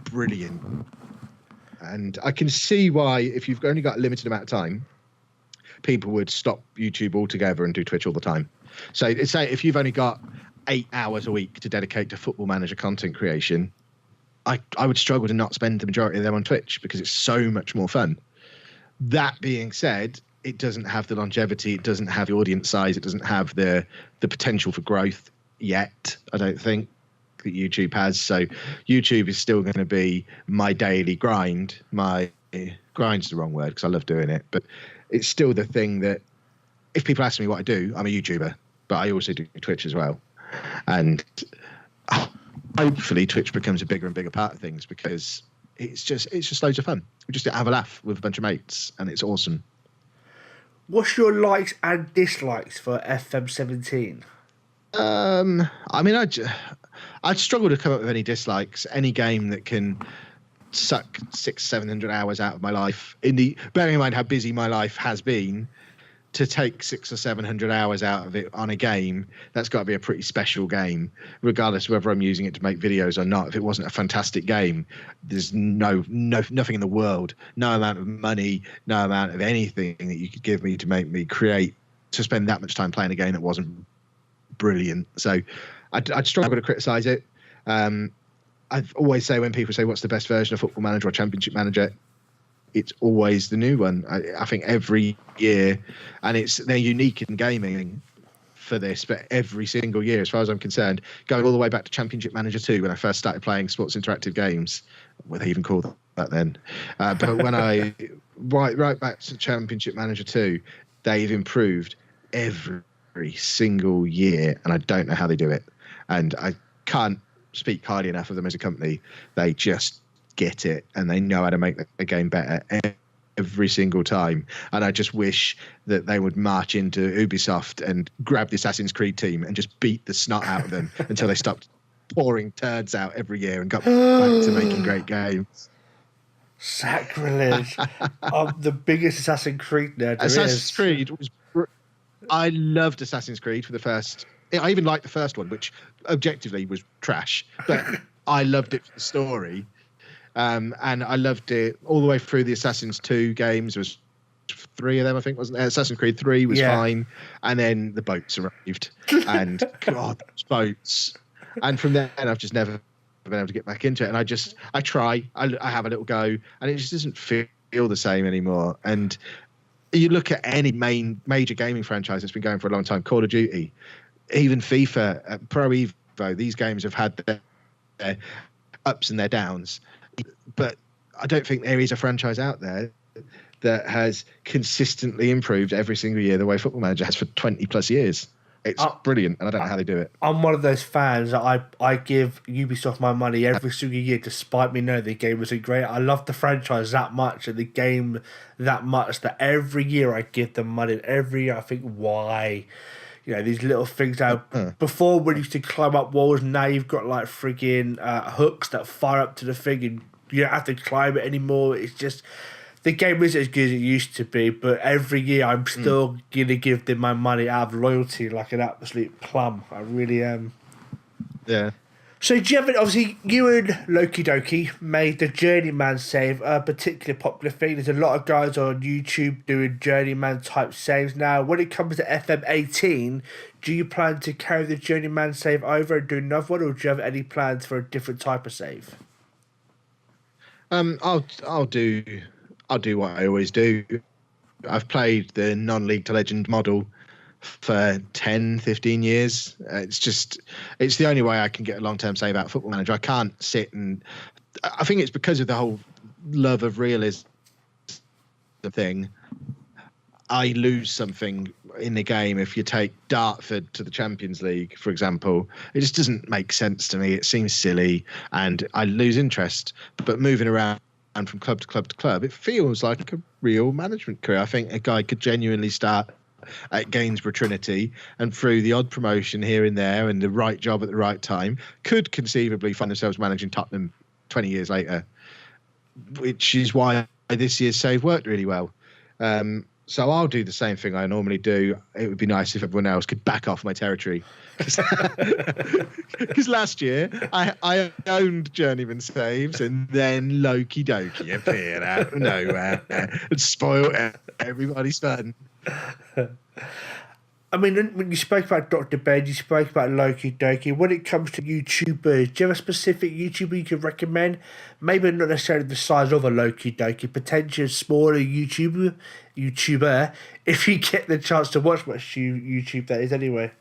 brilliant. And I can see why, if you've only got a limited amount of time, people would stop YouTube altogether and do Twitch all the time. So say if you've only got 8 hours a week to dedicate to Football Manager content creation, I would struggle to not spend the majority of them on Twitch because it's so much more fun. That being said, it doesn't have the longevity, it doesn't have the audience size, it doesn't have the potential for growth yet, I don't think, that YouTube has. So YouTube is still going to be my daily grind. My grind's the wrong word because I love doing it, but it's still the thing that if people ask me what I do, I'm a YouTuber, but I also do Twitch as well. And hopefully Twitch becomes a bigger and bigger part of things because it's just loads of fun. We just have a laugh with a bunch of mates and it's awesome. What's your likes and dislikes for FM17? I mean, I'd struggle to come up with any dislikes. Any game that can suck 600-700 hours out of my life, bearing in mind how busy my life has been, to take 600 or 700 hours out of it on a game, that's got to be a pretty special game, regardless of whether I'm using it to make videos or not. If it wasn't a fantastic game, there's nothing in the world, no amount of money, no amount of anything that you could give me to make me to spend that much time playing a game that wasn't brilliant. So I'd struggle to criticize it. I always say when people say what's the best version of Football Manager or Championship Manager, it's always the new one. I think every year, and they're unique in gaming for this, but every single year, as far as I'm concerned, going all the way back to Championship Manager 2 when I first started playing sports interactive games, what they even called that then. But when I right back to Championship Manager 2, they've improved every single year, and I don't know how they do it. And I can't speak highly enough of them as a company. They just get it, and they know how to make the game better every single time. And I just wish that they would march into Ubisoft and grab the Assassin's Creed team and just beat the snot out of them until they stopped pouring turds out every year and got back to making great games. Sacrilege. I'm the biggest Assassin's Creed nerd. Assassin's Creed was... I loved Assassin's Creed for the first... I even liked the first one, which objectively was trash, but I loved it for the story. And I loved it all the way through the Assassin's 2 games. There was 3 of them, I think, wasn't there? Assassin's Creed 3 was fine. And then the boats arrived. And God, those boats. And from then, I've just never been able to get back into it. And I try, I have a little go, and it just doesn't feel the same anymore. And you look at any major gaming franchise that's been going for a long time, Call of Duty, even FIFA, Pro Evo, these games have had their ups and their downs. But I don't think there is a franchise out there that has consistently improved every single year the way Football Manager has for 20 plus years. It's brilliant, and I don't know how they do it. I'm one of those fans that I give Ubisoft my money every single year, despite me knowing the game wasn't great. I love the franchise that much and the game that much that every year I give them money. And every year I think, why? You know, these little things out. Before, we used to climb up walls, now you've got like friggin' hooks that fire up to the thing and you don't have to climb it anymore. It's just, the game isn't as good as it used to be, but every year I'm still going to give them my money out of loyalty like an absolute plum. I really am. Yeah. So do you have, obviously, you and LokiDoki made the Journeyman save a particularly popular thing. There's a lot of guys on YouTube doing Journeyman type saves now. When it comes to FM18, do you plan to carry the Journeyman save over and do another one, or do you have any plans for a different type of save? I'll do what I always do. I've played the non-League to Legend model for 10, 15 years. It's the only way I can get a long-term save out of Football Manager. I can't sit and... I think it's because of the whole love of realism thing. I lose something in the game if you take Dartford to the Champions League, for example. It just doesn't make sense to me. It seems silly and I lose interest. But moving around from club to club to club, it feels like a real management career. I think a guy could genuinely start at Gainsborough Trinity and through the odd promotion here and there and the right job at the right time could conceivably find themselves managing Tottenham 20 years later, which is why this year's save worked really well. So I'll do the same thing I normally do. It would be nice if everyone else could back off my territory. Because last year I owned Journeyman Saves, and then LokiDoki appeared out of nowhere and spoiled everybody's fun. I mean, when you spoke about Dr. Ben, you spoke about LokiDoki. When it comes to YouTubers, do you have a specific YouTuber you could recommend? Maybe not necessarily the size of a LokiDoki, potentially a smaller YouTuber, if you get the chance to watch much YouTube, that is, anyway.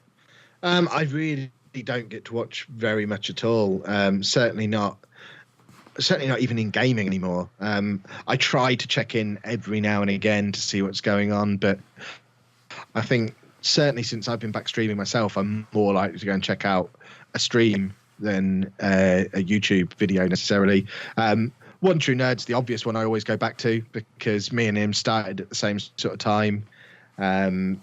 I really don't get to watch very much at all. Certainly not even in gaming anymore. I try to check in every now and again to see what's going on, but I think certainly since I've been back streaming myself, I'm more likely to go and check out a stream than a YouTube video necessarily. One True Nerd's the obvious one I always go back to, because me and him started at the same sort of time. And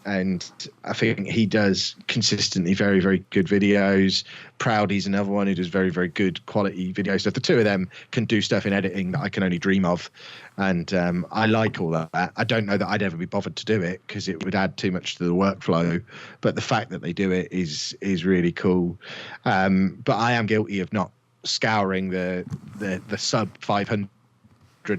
I think he does consistently very, very good videos. Proudy's another one who does very, very good quality videos. So the two of them can do stuff in editing that I can only dream of. And I like all that. I don't know that I'd ever be bothered to do it because it would add too much to the workflow. But the fact that they do it is really cool. But I am guilty of not scouring the sub 500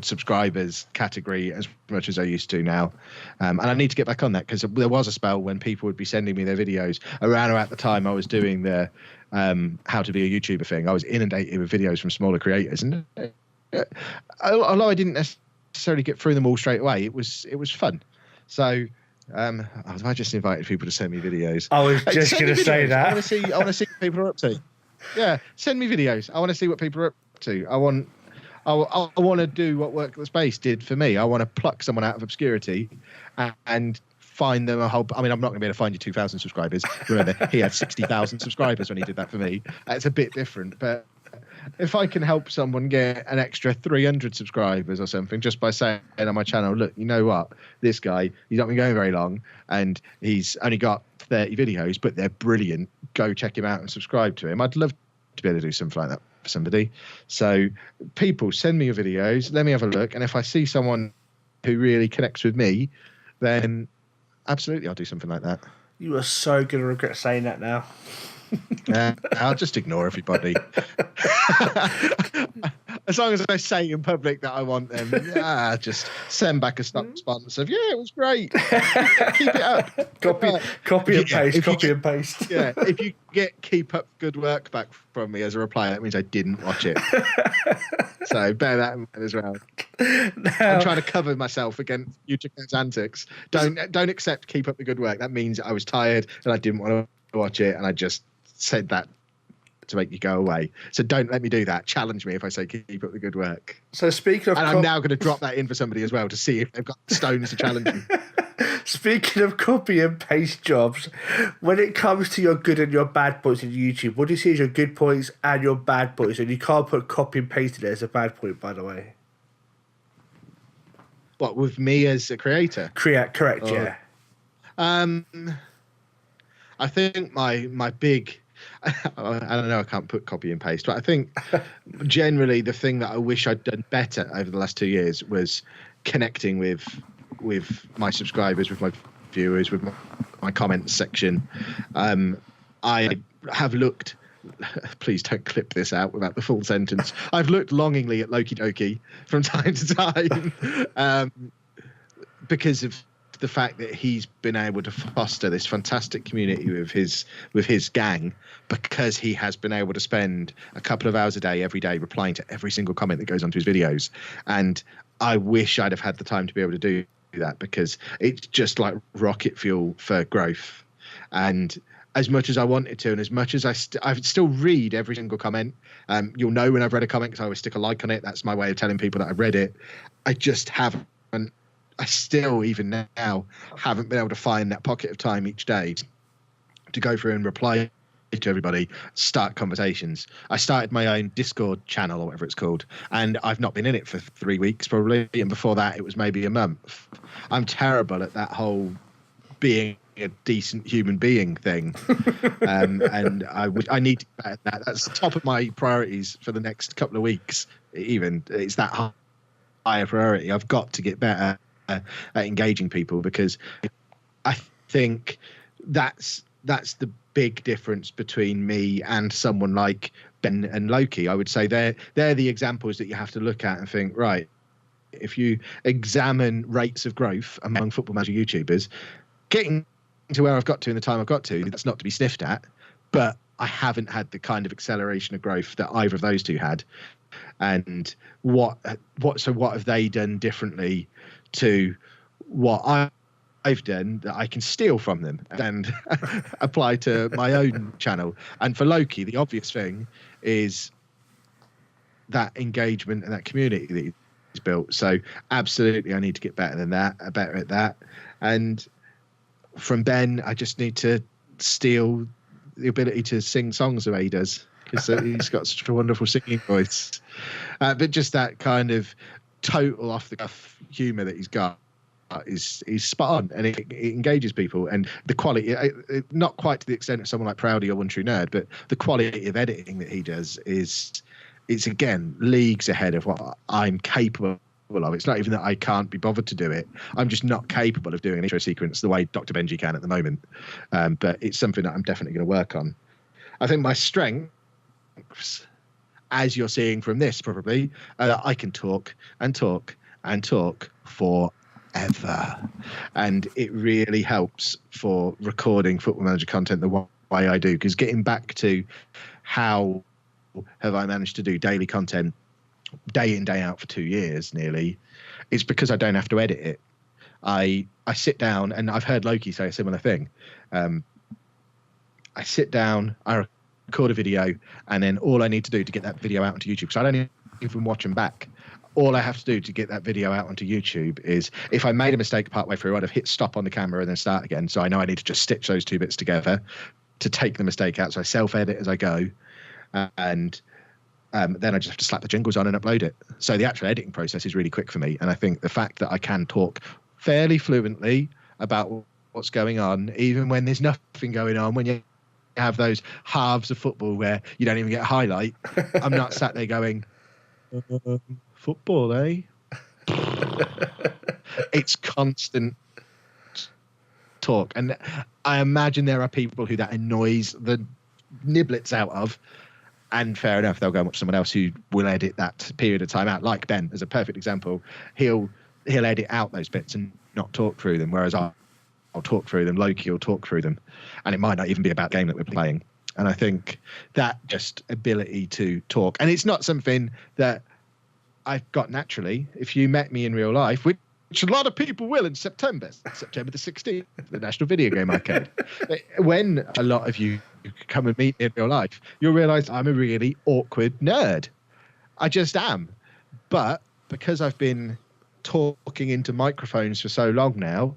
subscribers category as much as I used to now, and I need to get back on that, because there was a spell when people would be sending me their videos around about the time I was doing the how to be a YouTuber thing. I was inundated with videos from smaller creators, and although I didn't necessarily get through them all straight away, it was fun. So I just invited people to send me videos. I was just going to say that. I want to see what people are up to. Yeah, send me videos. I want to see what people are up to. I want to do what Work Space did for me. I want to pluck someone out of obscurity and find them a whole. I mean, I'm not going to be able to find you 2,000 subscribers. Remember, he had 60,000 subscribers when he did that for me. It's a bit different, but if I can help someone get an extra 300 subscribers or something just by saying on my channel, look, you know what, this guy, he's not been going very long and he's only got 30 videos, but they're brilliant. Go check him out and subscribe to him. I'd love to be able to do something like that for somebody. So people, send me your videos, let me have a look, and if I see someone who really connects with me, then absolutely I'll do something like that. You are so going to regret saying that now. I'll just ignore everybody. As long as I say in public that I want them, just send back a response of, it was great. Keep it up. Copy and paste. Yeah, if you get keep up good work back from me as a reply, that means I didn't watch it. So bear that in mind as well. I'm trying to cover myself against YouTube's antics. Don't accept keep up the good work. That means I was tired and I didn't want to watch it, and I just said that to make you go away. So don't let me do that. Challenge me if I say keep up the good work. So speaking of, and I'm now going to drop that in for somebody as well to see if they've got stones to challenge me. Speaking of copy and paste jobs, when it comes to your good and your bad points in YouTube, what do you see as your good points and your bad points? And you can't put copy and paste in it as a bad point, by the way. What, with me as a creator? Correct, yeah. I think my big, I don't know, I can't put copy and paste, but I think generally the thing that I wish I'd done better over the last 2 years was connecting with my subscribers, with my viewers, with my comments section. I have looked, please don't clip this out without the full sentence. I've looked longingly at LokiDoki from time to time because of the fact that he's been able to foster this fantastic community with his gang, because he has been able to spend a couple of hours a day every day replying to every single comment that goes onto his videos. And I wish I'd have had the time to be able to do that, because it's just like rocket fuel for growth. And as much as I wanted to, and as much as I still read every single comment, you'll know when I've read a comment because I always stick a like on it. That's my way of telling people that I've read it. I just haven't. I still, even now, haven't been able to find that pocket of time each day to go through and reply to everybody, start conversations. I started my own Discord channel or whatever it's called, and I've not been in it for 3 weeks probably, and before that it was maybe a month. I'm terrible at that whole being a decent human being thing. And I need to get better at that. That's the top of my priorities for the next couple of weeks. Even it's that higher priority. I've got to get better engaging people, because I think that's the big difference between me and someone like Ben and Loki. I would say they're the examples that you have to look at and think, right, if you examine rates of growth among Football Manager YouTubers, getting to where I've got to in the time I've got to, that's not to be sniffed at, but I haven't had the kind of acceleration of growth that either of those two had. And what have they done differently to what I've done that I can steal from them and apply to my own channel? And for Loki, the obvious thing is that engagement and that community that he's built. So absolutely, I need to get better at that. And from Ben, I just need to steal the ability to sing songs the way he does, because he's got such a wonderful singing voice. But just that kind of total off the cuff humour that he's got is spot on, and it engages people. And the quality, not quite to the extent of someone like Proudy or One True Nerd, but the quality of editing that he does is again leagues ahead of what I'm capable of. It's not even that I can't be bothered to do it. I'm just not capable of doing an intro sequence the way Dr. Benji can at the moment. But it's something that I'm definitely going to work on. I think my strengths, as you're seeing from this probably, I can talk and talk and talk forever. And it really helps for recording Football Manager content the way I do, because getting back to how have I managed to do daily content day in, day out for 2 years nearly, it's because I don't have to edit it. I sit down, and I've heard Loki say a similar thing. I sit down, I record a video, and then all I need to do to get that video out onto YouTube, because I don't even watch them back. All I have to do to get that video out onto YouTube is, if I made a mistake partway through, I'd have hit stop on the camera and then start again. So I know I need to just stitch those two bits together to take the mistake out. So I self-edit as I go. And then I just have to slap the jingles on and upload it. So the actual editing process is really quick for me. And I think the fact that I can talk fairly fluently about what's going on, even when there's nothing going on, when you have those halves of football where you don't even get a highlight, I'm not sat there going, football, eh? It's constant talk. And I imagine there are people who that annoys the niblets out of. And fair enough, they'll go and watch someone else who will edit that period of time out, like Ben as a perfect example. He'll edit out those bits and not talk through them, whereas I'll talk through them, Loki will talk through them, and it might not even be about the game that we're playing. And I think that just ability to talk, and it's not something that I've got naturally. If you met me in real life, which a lot of people will in September the 16th, the National Video Game Arcade, when a lot of you come and meet me in real life, you'll realise I'm a really awkward nerd. I just am. But because I've been talking into microphones for so long now,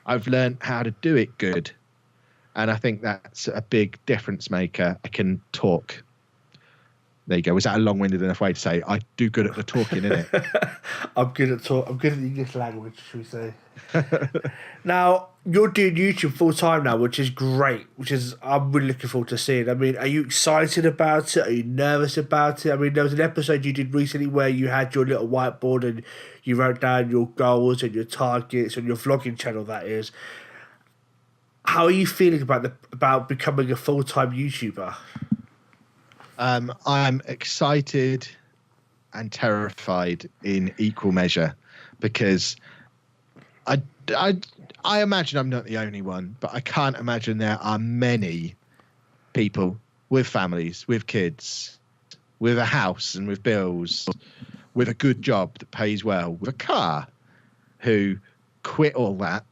I've learned how to do it good. And I think that's a big difference maker. I can talk. There you go. Was that a long-winded enough way to say I do good at the talking, innit? I'm good at I'm good at the English language, should we say? Now, you're doing YouTube full time now, which is great. I'm really looking forward to seeing. I mean, are you excited about it? Are you nervous about it? I mean, there was an episode you did recently where you had your little whiteboard and you wrote down your goals and your targets on your vlogging channel. That is. How are you feeling about becoming a full time YouTuber? I'm excited and terrified in equal measure, because I imagine I'm not the only one, but I can't imagine there are many people with families, with kids, with a house and with bills, with a good job that pays well, with a car, who quit all that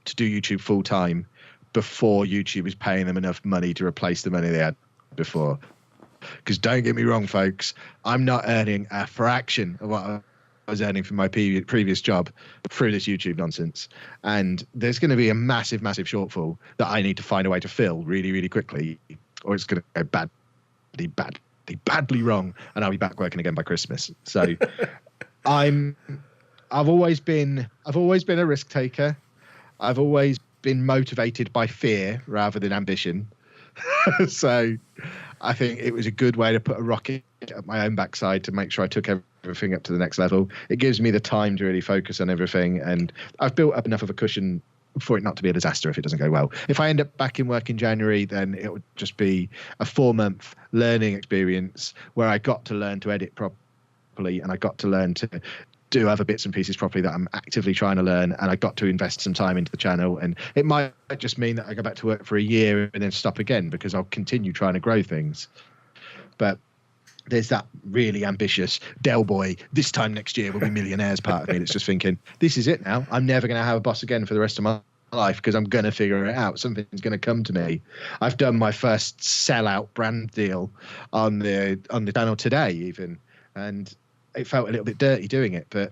to do YouTube full time before YouTube is paying them enough money to replace the money they had before. Because don't get me wrong, folks, I'm not earning a fraction of what I was earning from my previous job through this YouTube nonsense. And there's going to be a massive, massive shortfall that I need to find a way to fill really, really quickly, or it's going to go badly wrong, and I'll be back working again by Christmas. So I've always been a risk taker. I've always been motivated by fear rather than ambition. So I think it was a good way to put a rocket up my own backside to make sure I took everything up to the next level. It gives me the time to really focus on everything, and I've built up enough of a cushion for it not to be a disaster if it doesn't go well. If I end up back in work in January, then it would just be a 4-month learning experience where I got to learn to edit properly, and I got to learn to do other bits and pieces properly that I'm actively trying to learn, and I got to invest some time into the channel. And it might just mean that I go back to work for a year and then stop again, because I'll continue trying to grow things. But there's that really ambitious Del Boy, this time next year we'll be millionaires part of me that's just thinking, this is it now. I'm never going to have a boss again for the rest of my life, because I'm going to figure it out. Something's going to come to me. I've done my first sellout brand deal on the channel today even, and it felt a little bit dirty doing it. But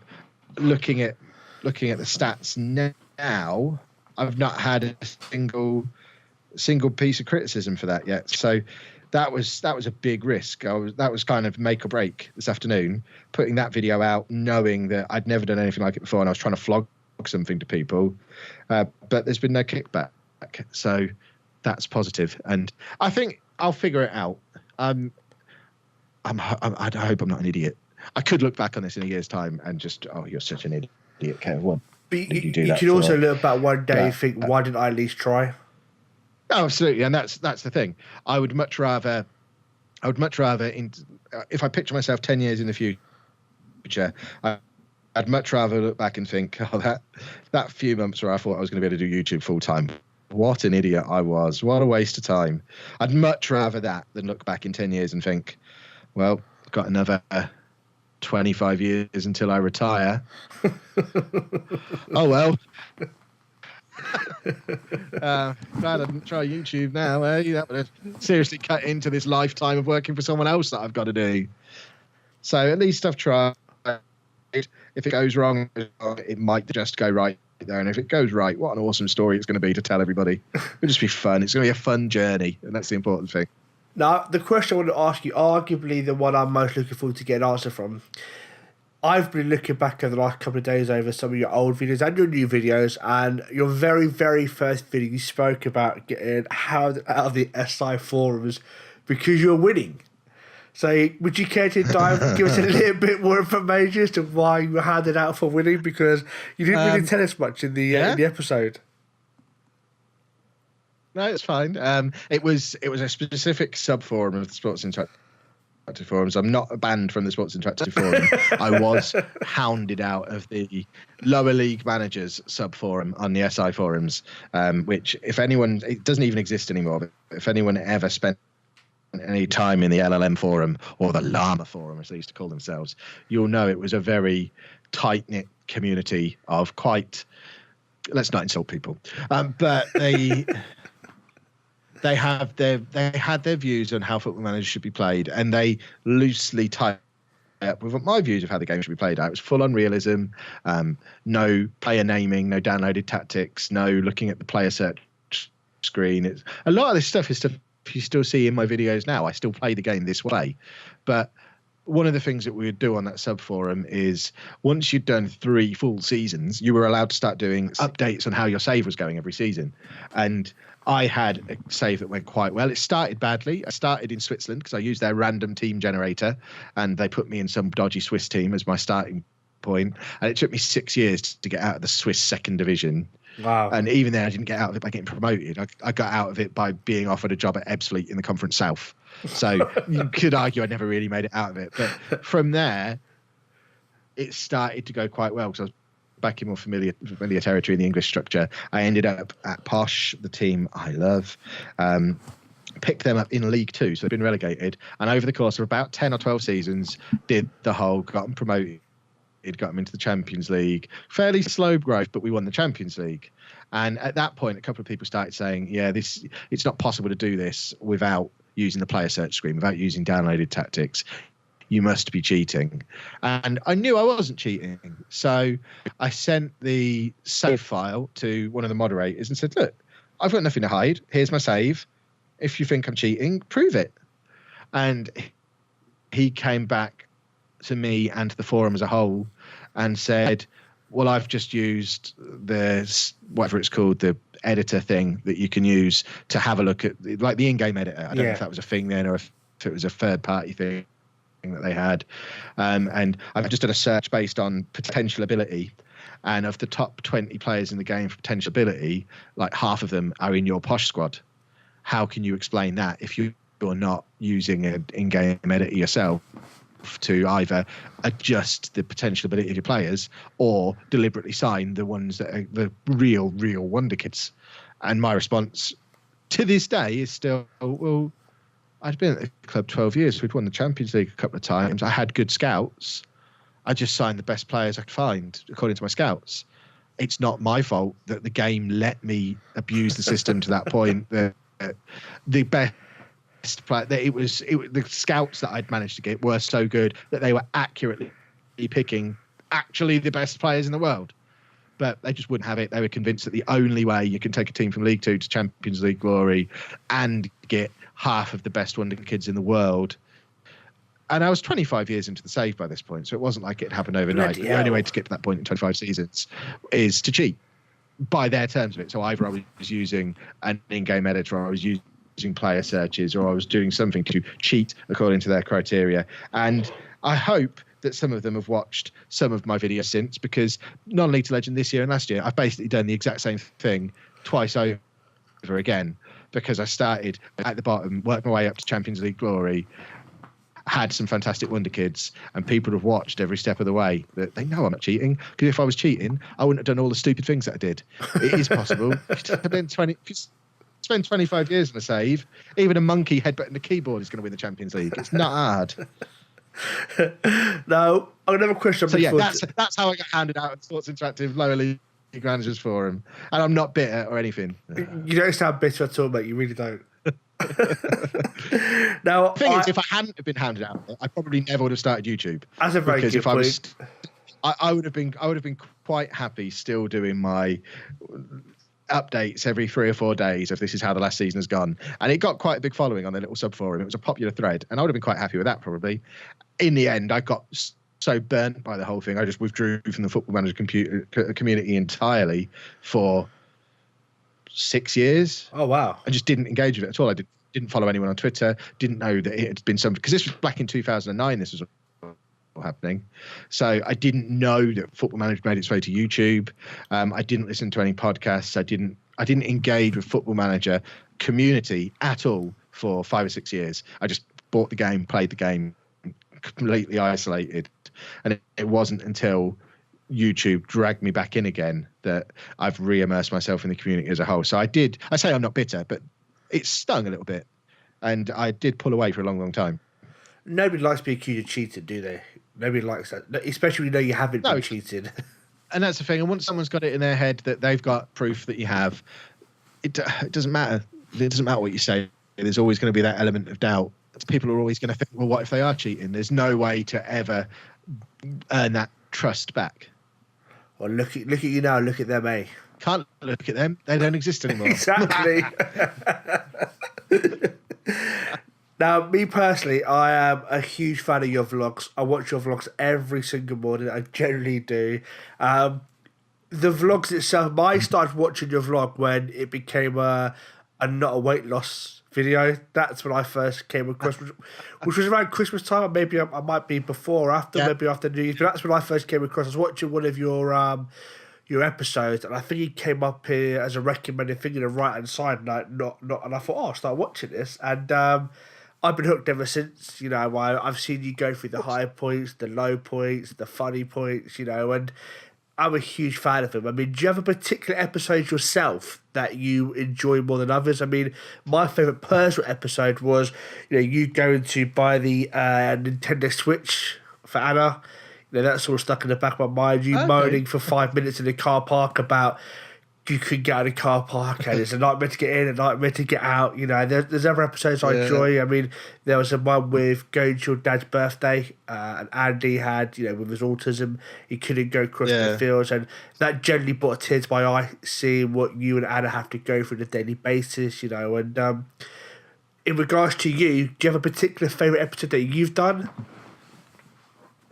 looking at the stats now, I've not had a single piece of criticism for that yet. So that was a big risk. That was kind of make or break this afternoon, putting that video out, knowing that I'd never done anything like it before, and I was trying to flog something to people, but there's been no kickback, so that's positive. And I think I'll figure it out. I hope I'm not an idiot. I could look back on this in a year's time and just, oh, you're such an idiot, Kev. What did you do that can for? also look back one day and think, why didn't I at least try? Oh, absolutely, and that's the thing. I would much rather, if I picture myself 10 years in the future, I'd much rather look back and think, oh, that few months where I thought I was going to be able to do YouTube full time, what an idiot I was. What a waste of time. I'd much rather that than look back in 10 years and think, well, I've got another 25 years until I retire. Oh, well. Glad I didn't try YouTube now. That would have seriously cut into this lifetime of working for someone else that I've got to do. So at least I've tried. If it goes wrong, it might just go right there. And if it goes right, what an awesome story it's going to be to tell everybody. It'll just be fun. It's going to be a fun journey, and that's the important thing. Now, the question I want to ask you, arguably the one I'm most looking forward to get an answer from. I've been looking back over the last couple of days over some of your old videos and your new videos, and your very, very first video, you spoke about getting out of the SI forums because you're winning. So would you care to give us a little bit more information as to why you were handed out for winning? Because you didn't really tell us much in the episode. No, it's fine. It was a specific sub-forum of the Sports Interactive Forums. I'm not banned from the Sports Interactive Forum. I was hounded out of the lower league managers sub-forum on the SI forums, which if anyone, it doesn't even exist anymore, but if anyone ever spent any time in the LLM forum or the Llama forum, as they used to call themselves, you'll know it was a very tight-knit community of quite, let's not insult people, but they had their views on how Football Manager should be played, and they loosely tied up with my views of how the game should be played. It was full on realism, no player naming, no downloaded tactics, no looking at the player search screen. It's a lot of this stuff is stuff you still see in my videos now. I still play the game this way, but one of the things that we would do on that sub forum is once you'd done 3 full seasons, you were allowed to start doing updates on how your save was going every season. And I had a save that went quite well. It started badly. I started in Switzerland because I used their random team generator, and they put me in some dodgy Swiss team as my starting point. And it took me 6 years to get out of the Swiss second division. Wow. And even then, I didn't get out of it by getting promoted. I got out of it by being offered a job at Ebbsfleet in the Conference South. So you could argue I never really made it out of it. But from there, it started to go quite well because I was back in more familiar territory in the English structure. I ended up at Posh, the team I love. Picked them up in League Two, so they've been relegated. And over the course of about 10 or 12 seasons, did the whole, got them promoted. It got them into the Champions League. Fairly slow growth, but we won the Champions League. And at that point, a couple of people started saying, yeah, it's not possible to do this without using the player search screen, without using downloaded tactics. You must be cheating. And I knew I wasn't cheating. So I sent the save file to one of the moderators and said, look, I've got nothing to hide. Here's my save. If you think I'm cheating, prove it. And he came back to me and to the forum as a whole and said, well, I've just used the, whatever it's called, the editor thing that you can use to have a look at, like the in-game editor. I don't know if that was a thing then or if it was a third-party thing that they had. And I've just done a search based on potential ability. And of the top 20 players in the game for potential ability, like half of them are in your posh squad. How can you explain that if you're not using an in-game editor yourself to either adjust the potential ability of your players or deliberately sign the ones that are the real wonder kids? And my response to this day is still, well, I'd been at the club 12 years. We'd won the Champions League a couple of times. I had good scouts. I just signed the best players I could find according to my scouts. It's not my fault that the game let me abuse the system to that point. The best player, the scouts that I'd managed to get were so good that they were accurately picking actually the best players in the world. But they just wouldn't have it. They were convinced that the only way you can take a team from League Two to Champions League glory and get half of the best wonder kids in the world. And I was 25 years into the save by this point, so it wasn't like it happened overnight. The only way to get to that point in 25 seasons is to cheat by their terms of it. So either I was using an in-game editor, or I was using player searches, or I was doing something to cheat according to their criteria. And I hope that some of them have watched some of my videos since, because non-League to Legend this year and last year, I've basically done the exact same thing twice over again, because I started at the bottom, worked my way up to Champions League glory, had some fantastic wonder kids, and people have watched every step of the way. That they know I'm not cheating, because if I was cheating, I wouldn't have done all the stupid things that I did. It is possible. If you spend 25 years in a save, even a monkey headbutting the keyboard is going to win the Champions League. It's not hard. No, I would have a question. So yeah, that's how I got handed out at Sports Interactive Lower League Managers Forum, and I'm not bitter or anything. You don't sound bitter at all, mate. You really don't. Now, the thing is, if I hadn't have been handed out, I probably never would have started YouTube. That's a very good point. I would have been quite happy still doing my updates every 3 or 4 days if this is how the last season has gone. And it got quite a big following on the little sub forum. It was a popular thread, and I would have been quite happy with that probably. In the end, I got so burnt by the whole thing, I just withdrew from the Football Manager community entirely for 6 years. Oh wow! I just didn't engage with it at all. I didn't follow anyone on Twitter. Didn't know that it had been something, because this was back in 2009. This was all happening, so I didn't know that Football Manager made its way to YouTube. I didn't listen to any podcasts. I didn't engage with Football Manager community at all for 5 or 6 years. I just bought the game, played the game, completely isolated, and it wasn't until YouTube dragged me back in again that I've re-immersed myself in the community as a whole. So I say I'm not bitter, but it stung a little bit, and I did pull away for a long time. Nobody likes to be accused of cheating, do they? Nobody likes that, especially when you know you haven't been cheated. And that's the thing. And once someone's got it in their head that they've got proof that you have, it doesn't matter. It doesn't matter what you say. There's always going to be that element of doubt. People are always going to think, well, what if they are cheating? There's no way to ever earn that trust back. Well, look at you now. Look at them, eh? Can't look at them. They don't exist anymore. Exactly. Now, me personally, I am a huge fan of your vlogs. I watch your vlogs every single morning. I generally do. The vlogs itself, I started watching your vlog when it became a not a weight loss video. That's when I first came across, which was around Christmas time. Maybe I might be before or after, maybe after New Year's. But that's when I first came across. I was watching one of your episodes, and I think it came up here as a recommended thing in the right hand side, and and I thought, I'll start watching this, and I've been hooked ever since. You know, I've seen you go through the high points, the low points, the funny points. You know, and I'm a huge fan of him. I mean, do you have a particular episode yourself that you enjoy more than others? I mean, my favourite personal episode was, you going to buy the Nintendo Switch for Anna. That's sort of stuck in the back of my mind. You moaning for 5 minutes in the car park about you couldn't get out of the car park, and it's a nightmare to get in, a nightmare to get out. There's other episodes I enjoy. I mean, there was a one with going to your dad's birthday, and Andy had, with his autism, he couldn't go across the fields, and that generally brought a tear to my eye, seeing what you and Anna have to go through on a daily basis, and in regards to you, do you have a particular favourite episode that you've done?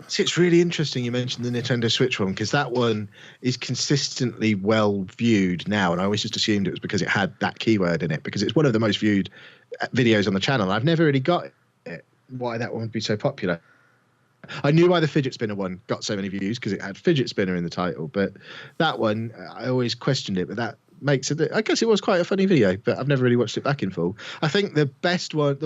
See, it's really interesting you mentioned the Nintendo Switch one, because that one is consistently well viewed now, and I always just assumed it was because it had that keyword in it, because it's one of the most viewed videos on the channel. I've never really got it. why that one would be so popular. I knew why the fidget spinner one got so many views because it had fidget spinner in the title, but that one, I always questioned it, but that makes it, I guess it was quite a funny video, but I've never really watched it back in full. I think the best one,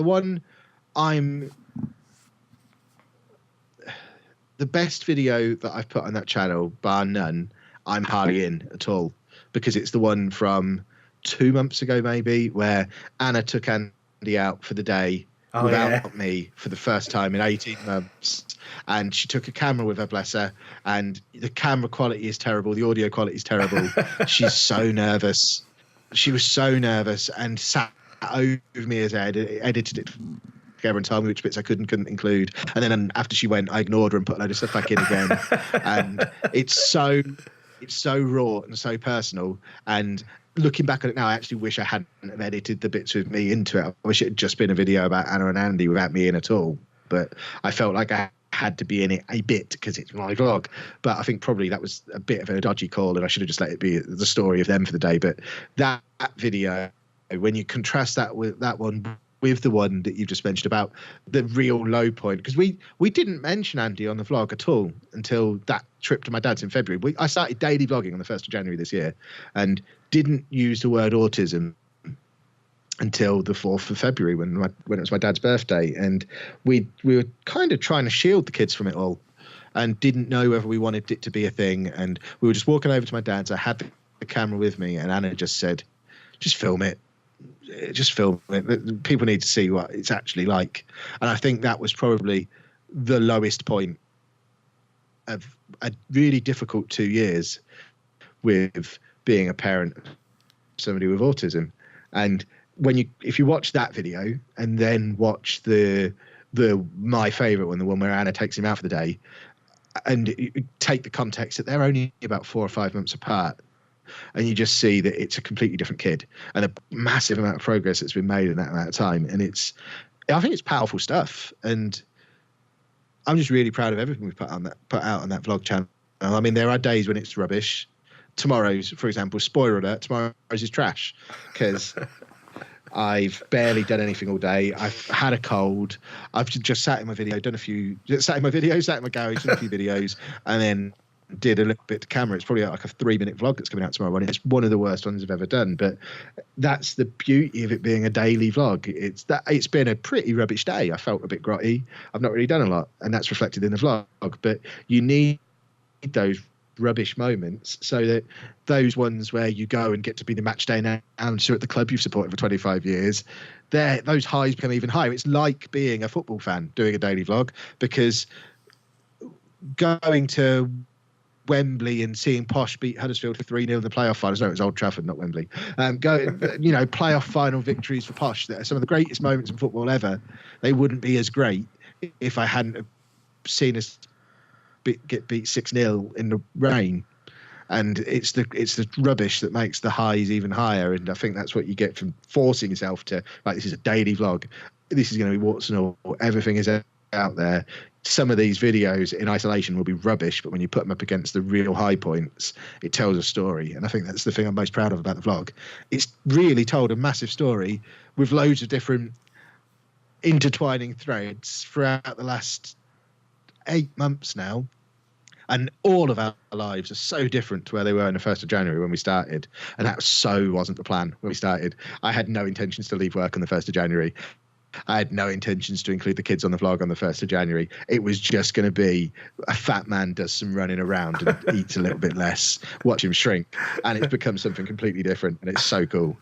the best video that I've put on that channel, bar none, I'm hardly in at all, because it's the one from 2 months ago, maybe, where Anna took Andy out for the day without me for the first time in 18 months. And she took a camera with her, bless her. And the camera quality is terrible. The audio quality is terrible. She's so nervous. She was so nervous and sat over me as I edited it together and told me which bits I could and couldn't include. And then after she went, I ignored her and put a load of stuff back in again. And it's so raw and so personal. And looking back on it now, I actually wish I hadn't have edited the bits with me into it. I wish it had just been a video about Anna and Andy without me in at all. But I felt like I had to be in it a bit because it's my vlog. But I think probably that was a bit of a dodgy call and I should have just let it be the story of them for the day. But that video, when you contrast that with that one with the one that you've just mentioned about the real low point, because we didn't mention Andy on the vlog at all until that trip to my dad's in February. I started daily vlogging on the 1st of January this year and didn't use the word autism until the 4th of February when it was my dad's birthday. And we were kind of trying to shield the kids from it all and didn't know whether we wanted it to be a thing. And we were just walking over to my dad's. I had the camera with me and Anna just said, just film it. Just film it. People need to see what it's actually like. And I think that was probably the lowest point of a really difficult 2 years with being a parent of somebody with autism. And if you watch that video and then watch the my favorite one, the one where Anna takes him out for the day, and you take the context that they're only about 4 or 5 months apart, and you just see that it's a completely different kid and a massive amount of progress that's been made in that amount of time. And I think it's powerful stuff. And I'm just really proud of everything we've put out on that vlog channel. I mean, there are days when it's rubbish. Tomorrow's, for example, spoiler alert, tomorrow's is trash because I've barely done anything all day. I've had a cold. I've just sat in my garage, done a few videos, and then did a little bit to camera. It's probably like a 3-minute vlog that's coming out tomorrow, and it's one of the worst ones I've ever done. But that's the beauty of it being a daily vlog. It's been a pretty rubbish day. I felt a bit grotty. I've not really done a lot, and that's reflected in the vlog. But you need those rubbish moments so that those ones where you go and get to be the match day announcer at the club you've supported for 25 years, those highs become even higher. It's like being a football fan doing a daily vlog, because going to Wembley and seeing Posh beat Huddersfield for 3-0 in the playoff finals. No, it was Old Trafford, not Wembley. Playoff final victories for Posh that are some of the greatest moments in football ever. They wouldn't be as great if I hadn't seen us get beat 6-0 in the rain. And it's the rubbish that makes the highs even higher. And I think that's what you get from forcing yourself to, like, this is a daily vlog. This is going to be warts and all. Everything is out there. Some of these videos in isolation will be rubbish, but when you put them up against the real high points, it tells a story. And I think that's the thing I'm most proud of about the vlog. It's really told a massive story with loads of different intertwining threads throughout the last 8 months now. And all of our lives are so different to where they were on the 1st of January when we started. And that wasn't the plan when we started. I had no intentions to leave work on the 1st of January. I had no intentions to include the kids on the vlog on the 1st of January. It was just going to be a fat man does some running around and eats a little bit less, watch him shrink. And it's become something completely different. And it's so cool.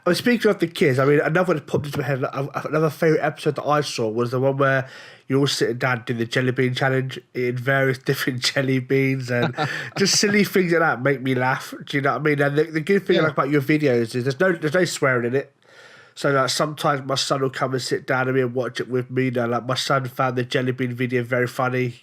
Oh, speaking of the kids, I mean, another one that popped into my head, another favourite episode that I saw was the one where you're all sitting down doing the jelly bean challenge, eating various different jelly beans, and just silly things like that make me laugh. Do you know what I mean? And the good thing about your videos is there's no swearing in it. So like sometimes my son will come and sit down with me and watch it with me. Like my son found the jelly bean video very funny.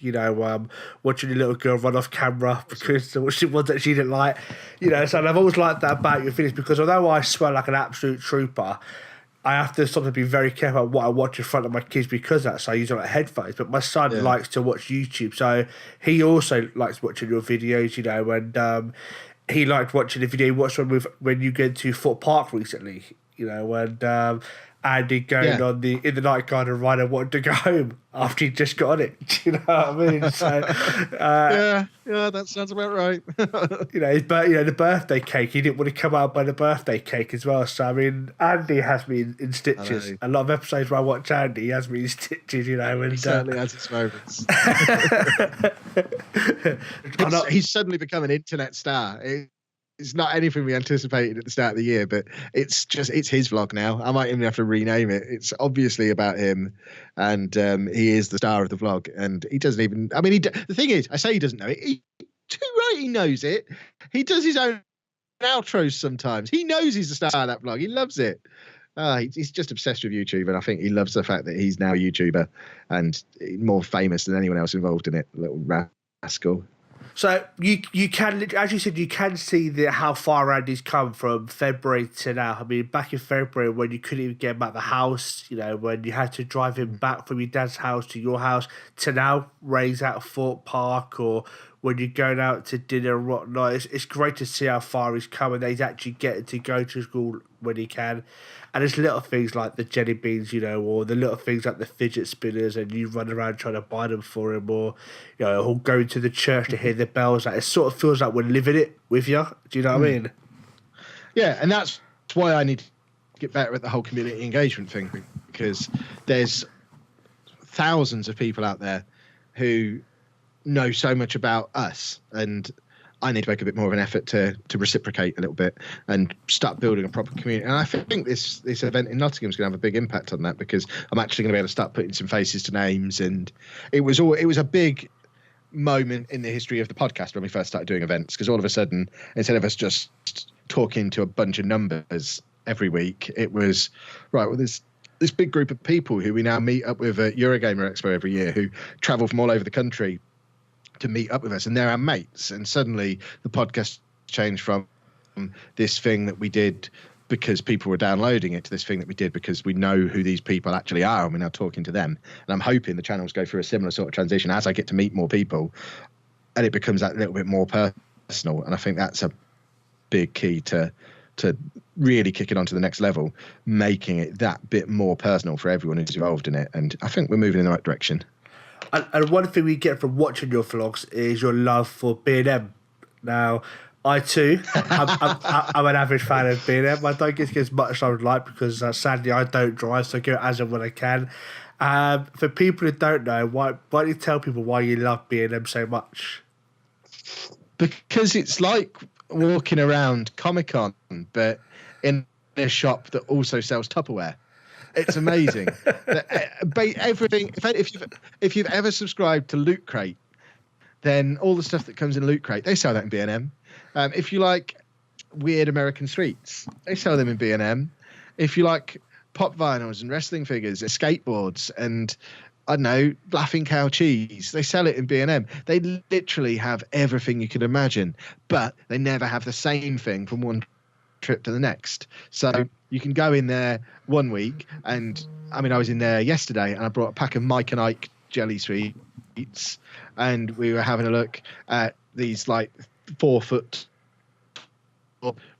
Watching a little girl run off camera because what she was that she didn't like. So I've always liked that about your videos, because although I swear like an absolute trooper, I have to sometimes be very careful about what I watch in front of my kids because of that. So I use like headphones. But my son likes to watch YouTube, so he also likes watching your videos. And he liked watching the video you watched when you get to Fort Park recently. and Andy going on in the night guard and Ryan wanted to go home after he'd just got on it. Do you know what I mean? So, yeah, that sounds about right. The birthday cake, he didn't want to come out by the birthday cake as well. So, I mean, Andy has me in stitches. A lot of episodes where I watch Andy, he has me in stitches, and he certainly has its moments. He's suddenly become an internet star. It's not anything we anticipated at the start of the year, but it's his vlog now. I might even have to rename it. It's obviously about him, and he is the star of the vlog. And he doesn't even. I mean, the thing is, I say he doesn't know it. Too right, he knows it. He does his own outros sometimes. He knows he's the star of that vlog. He loves it. He's just obsessed with YouTube, and I think he loves the fact that he's now a YouTuber and more famous than anyone else involved in it. Little rascal. So you can, as you said, you can see how far Andy's come from February to now. I mean, back in February when you couldn't even get him out the house, when you had to drive him back from your dad's house to your house, to now Ray's out of Fort Park, or when you're going out to dinner and whatnot. It's great to see how far he's come and that he's actually getting to go to school when he can. And there's little things like the jelly beans, or the little things like the fidget spinners, and you run around trying to buy them for him, or he'll go to the church to hear the bells. Like, it sort of feels like we're living it with you. Do you know what I mean? Yeah, and that's why I need to get better at the whole community engagement thing, because there's thousands of people out there who know so much about us, and I need to make a bit more of an effort to reciprocate a little bit and start building a proper community. And I think this event in Nottingham is going to have a big impact on that, because I'm actually going to be able to start putting some faces to names. And it was a big moment in the history of the podcast when we first started doing events, because all of a sudden, instead of us just talking to a bunch of numbers every week, it was right. Well, there's this big group of people who we now meet up with at Eurogamer Expo every year, who travel from all over the country to meet up with us, and they're our mates. And suddenly the podcast changed from this thing that we did because people were downloading it to this thing that we did because we know who these people actually are, and we're now talking to them. And I'm hoping the channels go through a similar sort of transition as I get to meet more people, and it becomes that little bit more personal. And I think that's a big key to really kick it on to the next level, making it that bit more personal for everyone who's involved in it. And I think we're moving in the right direction. And one thing we get from watching your vlogs is your love for B&M. Now, I too, I'm an average fan of B&M. I don't get as much as I would like because sadly I don't drive, so I go as and when I can. For people who don't know, why don't you tell people why you love B&M so much? Because it's like walking around Comic-Con, but in a shop that also sells Tupperware. It's amazing. Everything. If you've ever subscribed to Loot Crate, then all the stuff that comes in Loot Crate, they sell that in B&M. If you like weird American sweets, they sell them in B&M. If you like pop vinyls and wrestling figures, and skateboards, and I don't know, Laughing Cow cheese, they sell it in B&M. They literally have everything you could imagine, but they never have the same thing from one trip to the next. So you can go in there one week, and I mean, I was in there yesterday and I brought a pack of Mike and Ike jelly sweets, and we were having a look at these like 4 foot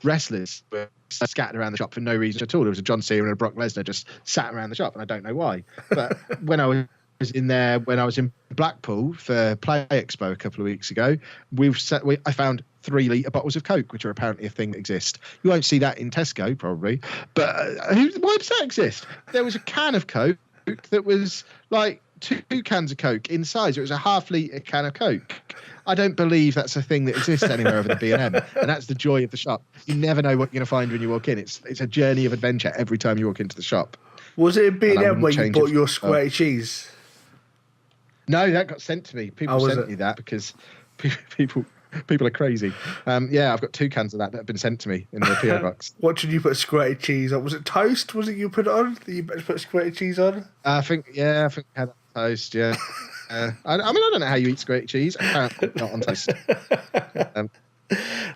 wrestlers scattered around the shop for no reason at all. There was a John Cena and a Brock Lesnar just sat around the shop, and I don't know why. But when I was in Blackpool for Play Expo a couple of weeks ago, I found 3-litre bottles of Coke, which are apparently a thing that exist. You won't see that in Tesco, probably. But why does that exist? There was a can of Coke that was like 2 cans of Coke in size. It was a half-litre can of Coke. I don't believe that's a thing that exists anywhere other than B&M. And that's the joy of the shop. You never know what you're going to find when you walk in. It's a journey of adventure every time you walk into the shop. Was it in B&M where you bought your square cheese? No, that got sent to me. People sent me that because people are crazy. Yeah, I've got 2 cans of that have been sent to me in the PO box. What did you put squirted cheese on? Was it toast? Was it you put it on? Did you put squirted cheese on? I think I had that toast, yeah. I mean, I don't know how you eat squirted cheese. Apparently not on toast.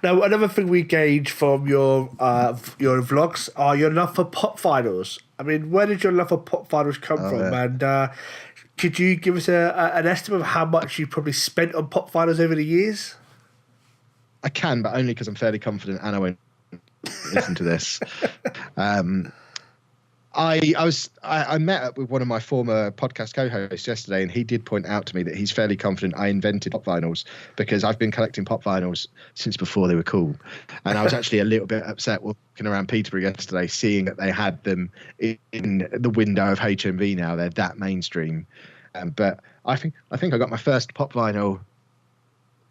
Now, another thing we gauge from your vlogs are your love for pop finals. I mean, where did your love for pop finals come from? And could you give us an estimate of how much you probably spent on pop finals over the years? I can, but only because I'm fairly confident Anna won't listen to this. I met up with one of my former podcast co-hosts yesterday, and he did point out to me that he's fairly confident I invented pop vinyls, because I've been collecting pop vinyls since before they were cool. And I was actually a little bit upset walking around Peterborough yesterday, seeing that they had them in the window of HMV now. They're that mainstream. But I think I got my first pop vinyl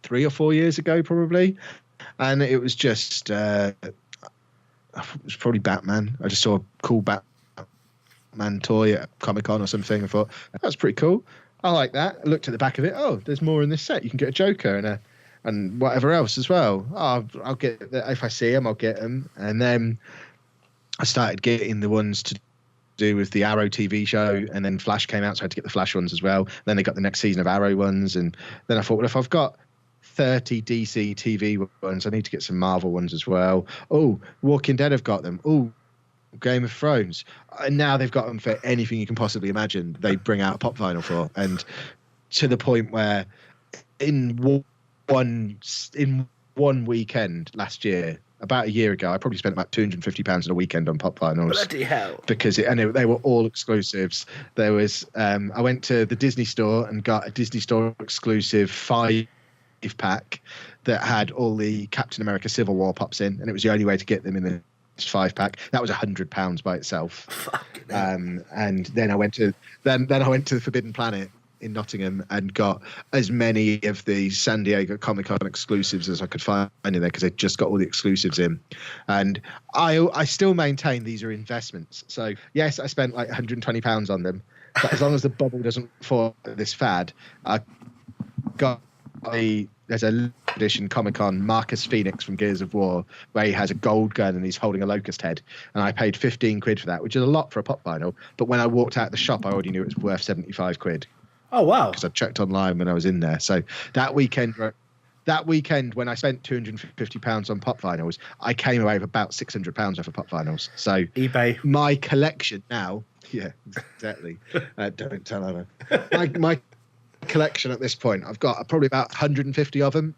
3 or 4 years ago, probably, and it was just it was probably Batman. I just saw a cool Batman toy at Comic-Con or something. I thought, that's pretty cool. I like that. I looked at the back of it. Oh, there's more in this set. You can get a Joker and whatever else as well. Oh, I'll get that. If I see them, I'll get them. And then I started getting the ones to do with the Arrow TV show, and then Flash came out, so I had to get the Flash ones as well. Then they got the next season of Arrow ones, and then I thought, well, if I've got 30 DC TV ones, I need to get some Marvel ones as well. Oh, Walking Dead have got them. Oh, Game of Thrones, and now they've got them for anything you can possibly imagine. They bring out a pop vinyl for, and to the point where in one weekend last year, about a year ago, I probably spent about £250 in a weekend on pop vinyls. Bloody hell! Because they were all exclusives. There was I went to the Disney store and got a Disney store exclusive 5-pack that had all the Captain America Civil War pops in, and it was the only way to get them in the 5-pack. That was £100 by itself. And then I went to the Forbidden Planet in Nottingham and got as many of the San Diego Comic-Con exclusives as I could find in there, because they just got all the exclusives in. And I still maintain these are investments. So yes, I spent like £120 on them, but as long as the bubble doesn't fall this fad, I got there's a limited edition Comic-Con Marcus Phoenix from Gears of War, where he has a gold gun and he's holding a locust head, and I paid 15 quid for that, which is a lot for a pop vinyl, but when I walked out the shop I already knew it was worth 75 quid. Oh wow. Because I checked online when I was in there. So that weekend when I spent £250 on pop vinyls, I came away with about £600 off of pop vinyls. So eBay. My collection now, yeah, exactly. Don't tell Anna. My collection at this point, I've got probably about 150 of them,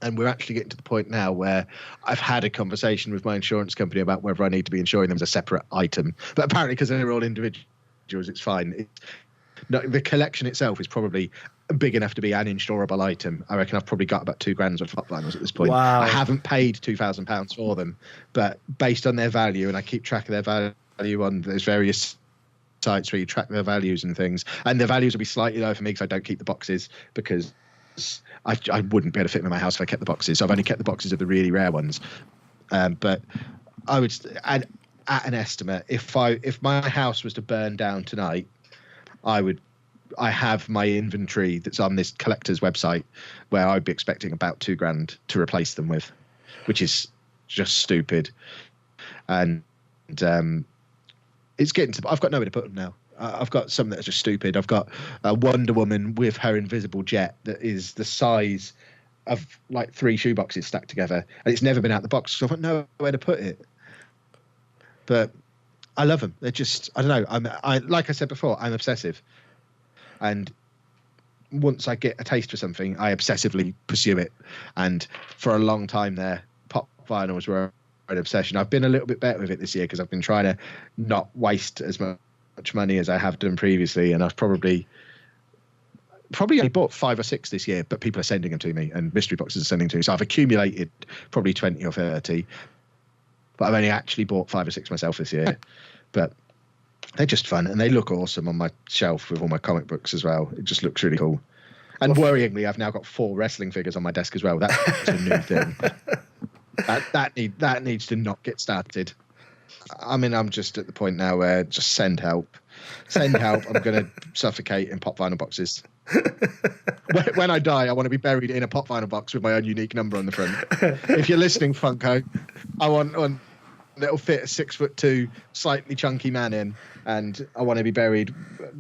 and we're actually getting to the point now where I've had a conversation with my insurance company about whether I need to be insuring them as a separate item, but apparently because they're all individuals, it's fine. The collection itself is probably big enough to be an insurable item. I reckon I've probably got about £2,000 of pop vinyls at this point. Wow. I haven't paid £2,000 for them, but based on their value, and I keep track of their value on those various sites where you track their values and things, and the values will be slightly lower for me because I don't keep the boxes, because I wouldn't be able to fit them in my house if I kept the boxes. So I've only kept the boxes of the really rare ones. But I would, at an estimate, if my house was to burn down tonight, I have my inventory that's on this collector's website where I'd be expecting about £2,000 to replace them with, which is just stupid. And it's getting to, I've got nowhere to put them now. I've got some that are just stupid. I've got a Wonder Woman with her invisible jet that is the size of like 3 shoeboxes stacked together, and it's never been out the box, so I've got nowhere to put it. But I love them. They're just, I don't know. I like I said before, I'm obsessive, and once I get a taste for something, I obsessively pursue it. And for a long time there, pop vinyls were an obsession. I've been a little bit better with it this year because I've been trying to not waste as much money as I have done previously, and I've probably only bought 5 or 6 this year, but people are sending them to me and mystery boxes are sending to me, so I've accumulated probably 20 or 30, but I've only actually bought 5 or 6 myself this year. But they're just fun, and they look awesome on my shelf with all my comic books as well. It just looks really cool. And worryingly, I've now got 4 wrestling figures on my desk as well. That's a new thing. That needs to not get started. I mean, I'm just at the point now where just send help. Send help. I'm going to suffocate in pop vinyl boxes. When I die, I want to be buried in a pop vinyl box with my own unique number on the front. If you're listening, Funko, I want one that'll fit a 6'2", slightly chunky man in, and I want to be buried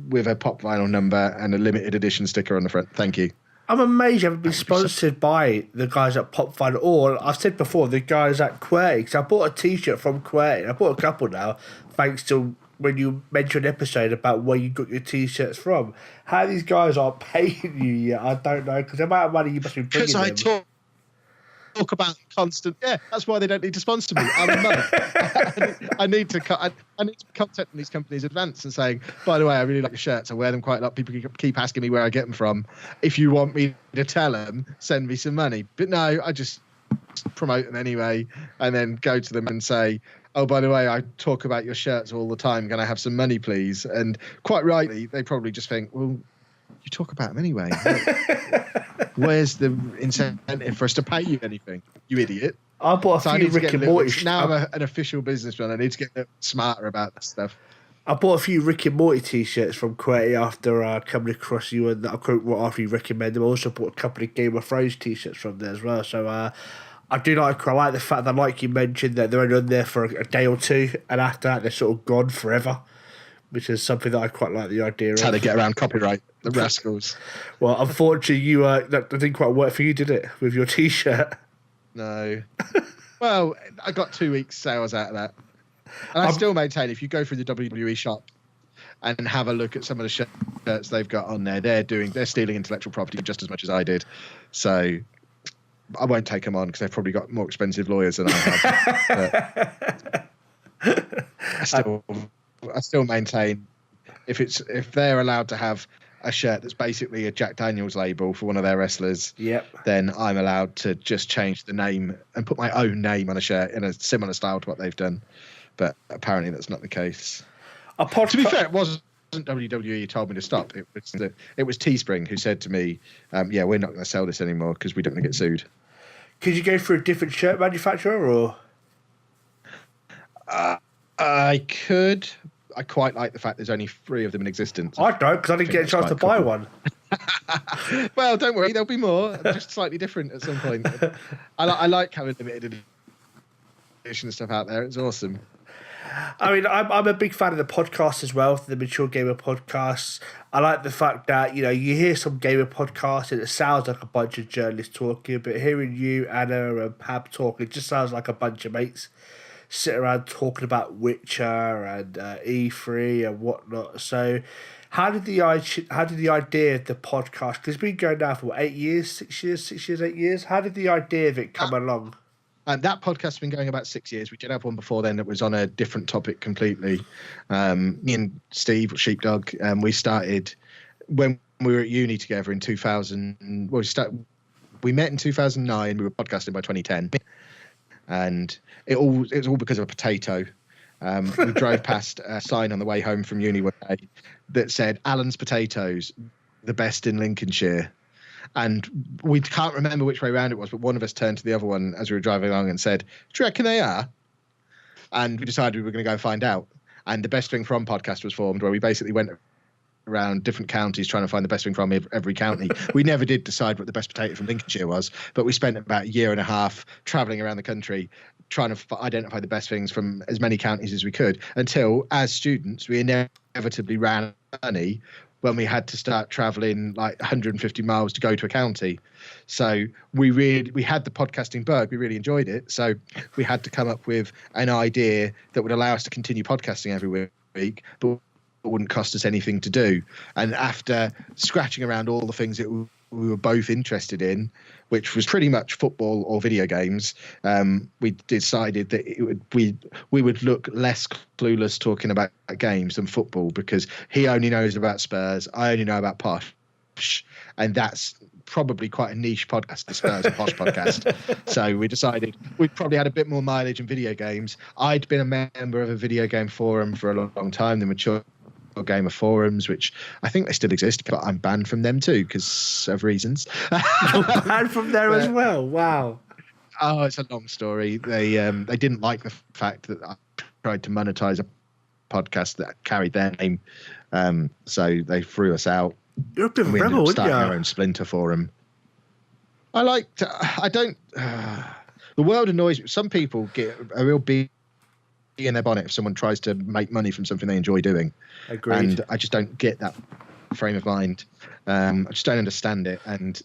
with a pop vinyl number and a limited edition sticker on the front. Thank you. I'm amazed you haven't been sponsored by the guys at Pop Vinyl, or I've said before, the guys at QWERTY, because I bought a t-shirt from QWERTY. I bought a couple now, thanks to when you mentioned an episode about where you got your t-shirts from. How these guys aren't paying you yet, I don't know, because the amount of money you must be bringing them. talk about constant. Yeah, that's why they don't need to sponsor me. I'm a monk. I need to contact these companies in advance and saying, by the way, I really like your shirts. I wear them quite a lot. People keep asking me where I get them from. If you want me to tell them, send me some money. But no, I just promote them anyway, and then go to them and say, oh, by the way, I talk about your shirts all the time. Can I have some money, please? And quite rightly, they probably just think, well, you talk about them anyway. Where's the incentive for us to pay you anything, you idiot? I bought a few Rick and Morty. Now I'm an official businessman. I need to get a bit smarter about this stuff. I bought a few Rick and Morty t-shirts from Querty after coming across you, and after you recommended them. I also bought a couple of Game of Thrones t-shirts from there as well. So I like the fact that, like you mentioned, that they're only on there for a day or two, and after that they're sort of gone forever, which is something that I quite like the idea of. That's how they get around copyright, the rascals. Well, unfortunately, that didn't quite work for you, did it, with your t-shirt? No. Well, I got 2 weeks sales out of that. And I still maintain, if you go through the WWE shop and have a look at some of the shirts they've got on there, they're stealing intellectual property just as much as I did. So I won't take them on because they've probably got more expensive lawyers than I have. But I still maintain, if they're allowed to have a shirt that's basically a Jack Daniels label for one of their wrestlers, then I'm allowed to just change the name and put my own name on a shirt in a similar style to what they've done. But apparently that's not the case. To be fair, it wasn't WWE who told me to stop. It was Teespring who said to me, yeah, we're not going to sell this anymore because we don't want to get sued. Could you go for a different shirt manufacturer, or? I could. I quite like the fact there's only 3 of them in existence. I don't, because I didn't get a chance to buy one. Well, don't worry, there'll be more, just slightly different at some point. I like having limited edition stuff out there. It's awesome. I mean, I'm a big fan of the podcast as well, the Mature Gamer podcasts. I like the fact that, you hear some gamer podcasts and it sounds like a bunch of journalists talking, but hearing you, Anna, and Pab talk, it just sounds like a bunch of mates sit around talking about Witcher and E3 and whatnot. So how did the idea of the podcast, because it's been going now for 8 years, 6 years, 8 years, how did the idea of it come along? And that podcast has been going about 6 years. We did have one before then that was on a different topic completely. Me and Steve, Sheepdog, we started when we were at uni together in 2000. Well, we met in 2009. We were podcasting by 2010. And it was all because of a potato. We drove past a sign on the way home from uni one day that said Alan's Potatoes, the best in Lincolnshire. And we can't remember which way around it was, but one of us turned to the other one as we were driving along and said, do you reckon they are? And we decided we were going to go find out. And the Best Thing From podcast was formed, where we basically went around different counties trying to find the best thing from every county. We never did decide what the best potato from Lincolnshire was, but we spent about a year and a half travelling around the country trying to identify the best things from as many counties as we could, until, as students, we inevitably ran out of money when we had to start travelling like 150 miles to go to a county. So we had the podcasting bug. We really enjoyed it. So we had to come up with an idea that would allow us to continue podcasting every week, but wouldn't cost us anything to do. And after scratching around all the things that we were both interested in, which was pretty much football or video games, we decided that we would look less clueless talking about games than football, because he only knows about Spurs, I only know about Posh, and that's probably quite a niche podcast, the Spurs and Posh podcast. So we decided we'd probably had a bit more mileage in video games. I'd been a member of a video game forum for a long time, the Mature Gamer forums, which I think they still exist, but I'm banned from them too because of reasons. You're banned from there as well. Wow. Oh, it's a long story. They didn't like the fact that I tried to monetize a podcast that carried their name, so they threw us out. You're a bit of a rebel, starting our own splinter forum. The world annoys me. Some people get a real bee in their bonnet if someone tries to make money from something they enjoy doing. Agreed. And I just don't get that frame of mind. I just don't understand it, and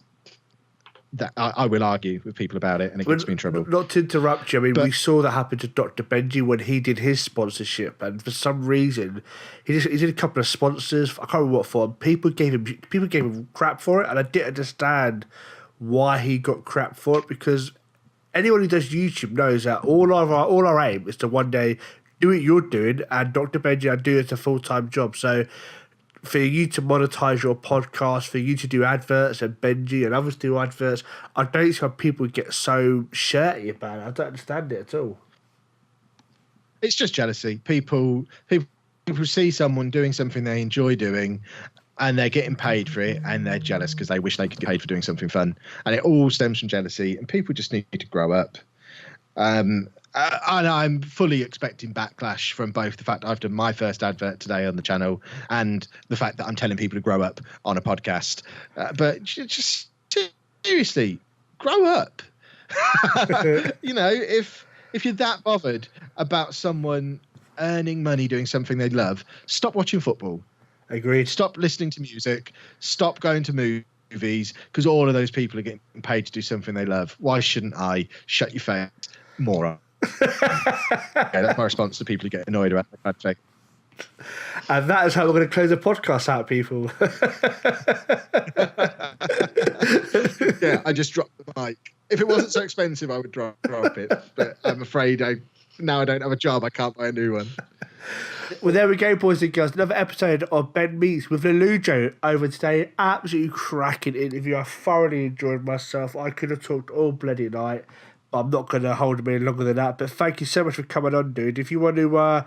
that I will argue with people about it, and it gets me in trouble. Not to interrupt you, I mean, we saw that happen to Dr. Benji when he did his sponsorship, and for some reason, he did a couple of sponsors. I can't remember what for. People gave him crap for it, and I didn't understand why he got crap for it, because anyone who does YouTube knows that all our aim is to one day do what you're doing and Dr. Benji and do it as a full-time job. So for you to monetize your podcast, for you to do adverts and Benji and others do adverts, I don't see how people get so shirty about it. I don't understand it at all. It's just jealousy. People see someone doing something they enjoy doing and they're getting paid for it and they're jealous because they wish they could get paid for doing something fun. And it all stems from jealousy, and people just need to grow up. And I'm fully expecting backlash from both the fact that I've done my first advert today on the channel and the fact that I'm telling people to grow up on a podcast. But just seriously, grow up. You know, if you're that bothered about someone earning money doing something they love, stop watching football. Agreed. Stop listening to music. Stop going to movies, because all of those people are getting paid to do something they love. Why shouldn't I? Shut your face, moron. Okay, that's my response to people who get annoyed about the bad thing. And that is how we're going to close the podcast out, people. Yeah, I just dropped the mic. If it wasn't so expensive, I would drop it. But I'm afraid now I don't have a job. I can't buy a new one. Well, there we go, boys and girls. Another episode of Ben Meets with Lollujo over today. Absolutely cracking interview. I thoroughly enjoyed myself. I could have talked all bloody night, but I'm not going to hold him any longer than that. But thank you so much for coming on, dude. If you want to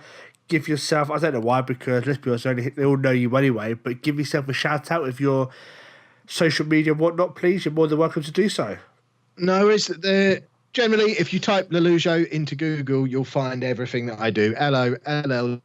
give yourself, I don't know why, because let's be honest, they all know you anyway, but give yourself a shout out with your social media and whatnot, please. You're more than welcome to do so. No, it's generally, if you type Lollujo into Google, you'll find everything that I do. LOLLUJO.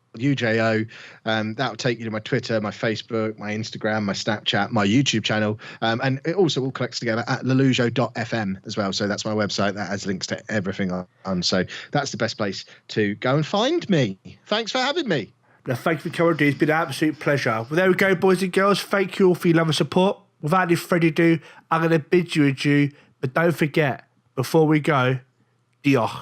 That'll take you to my Twitter, my Facebook, my Instagram, my Snapchat, my YouTube channel. And it also all collects together at lollujo.fm as well. So that's my website that has links to everything on. So that's the best place to go and find me. Thanks for having me. Now, thank you for coming, dude. It's been an absolute pleasure. Well, there we go, boys and girls. Thank you all for your love and support. Without any further ado, I'm going to bid you adieu. But don't forget, before we go, Diolch.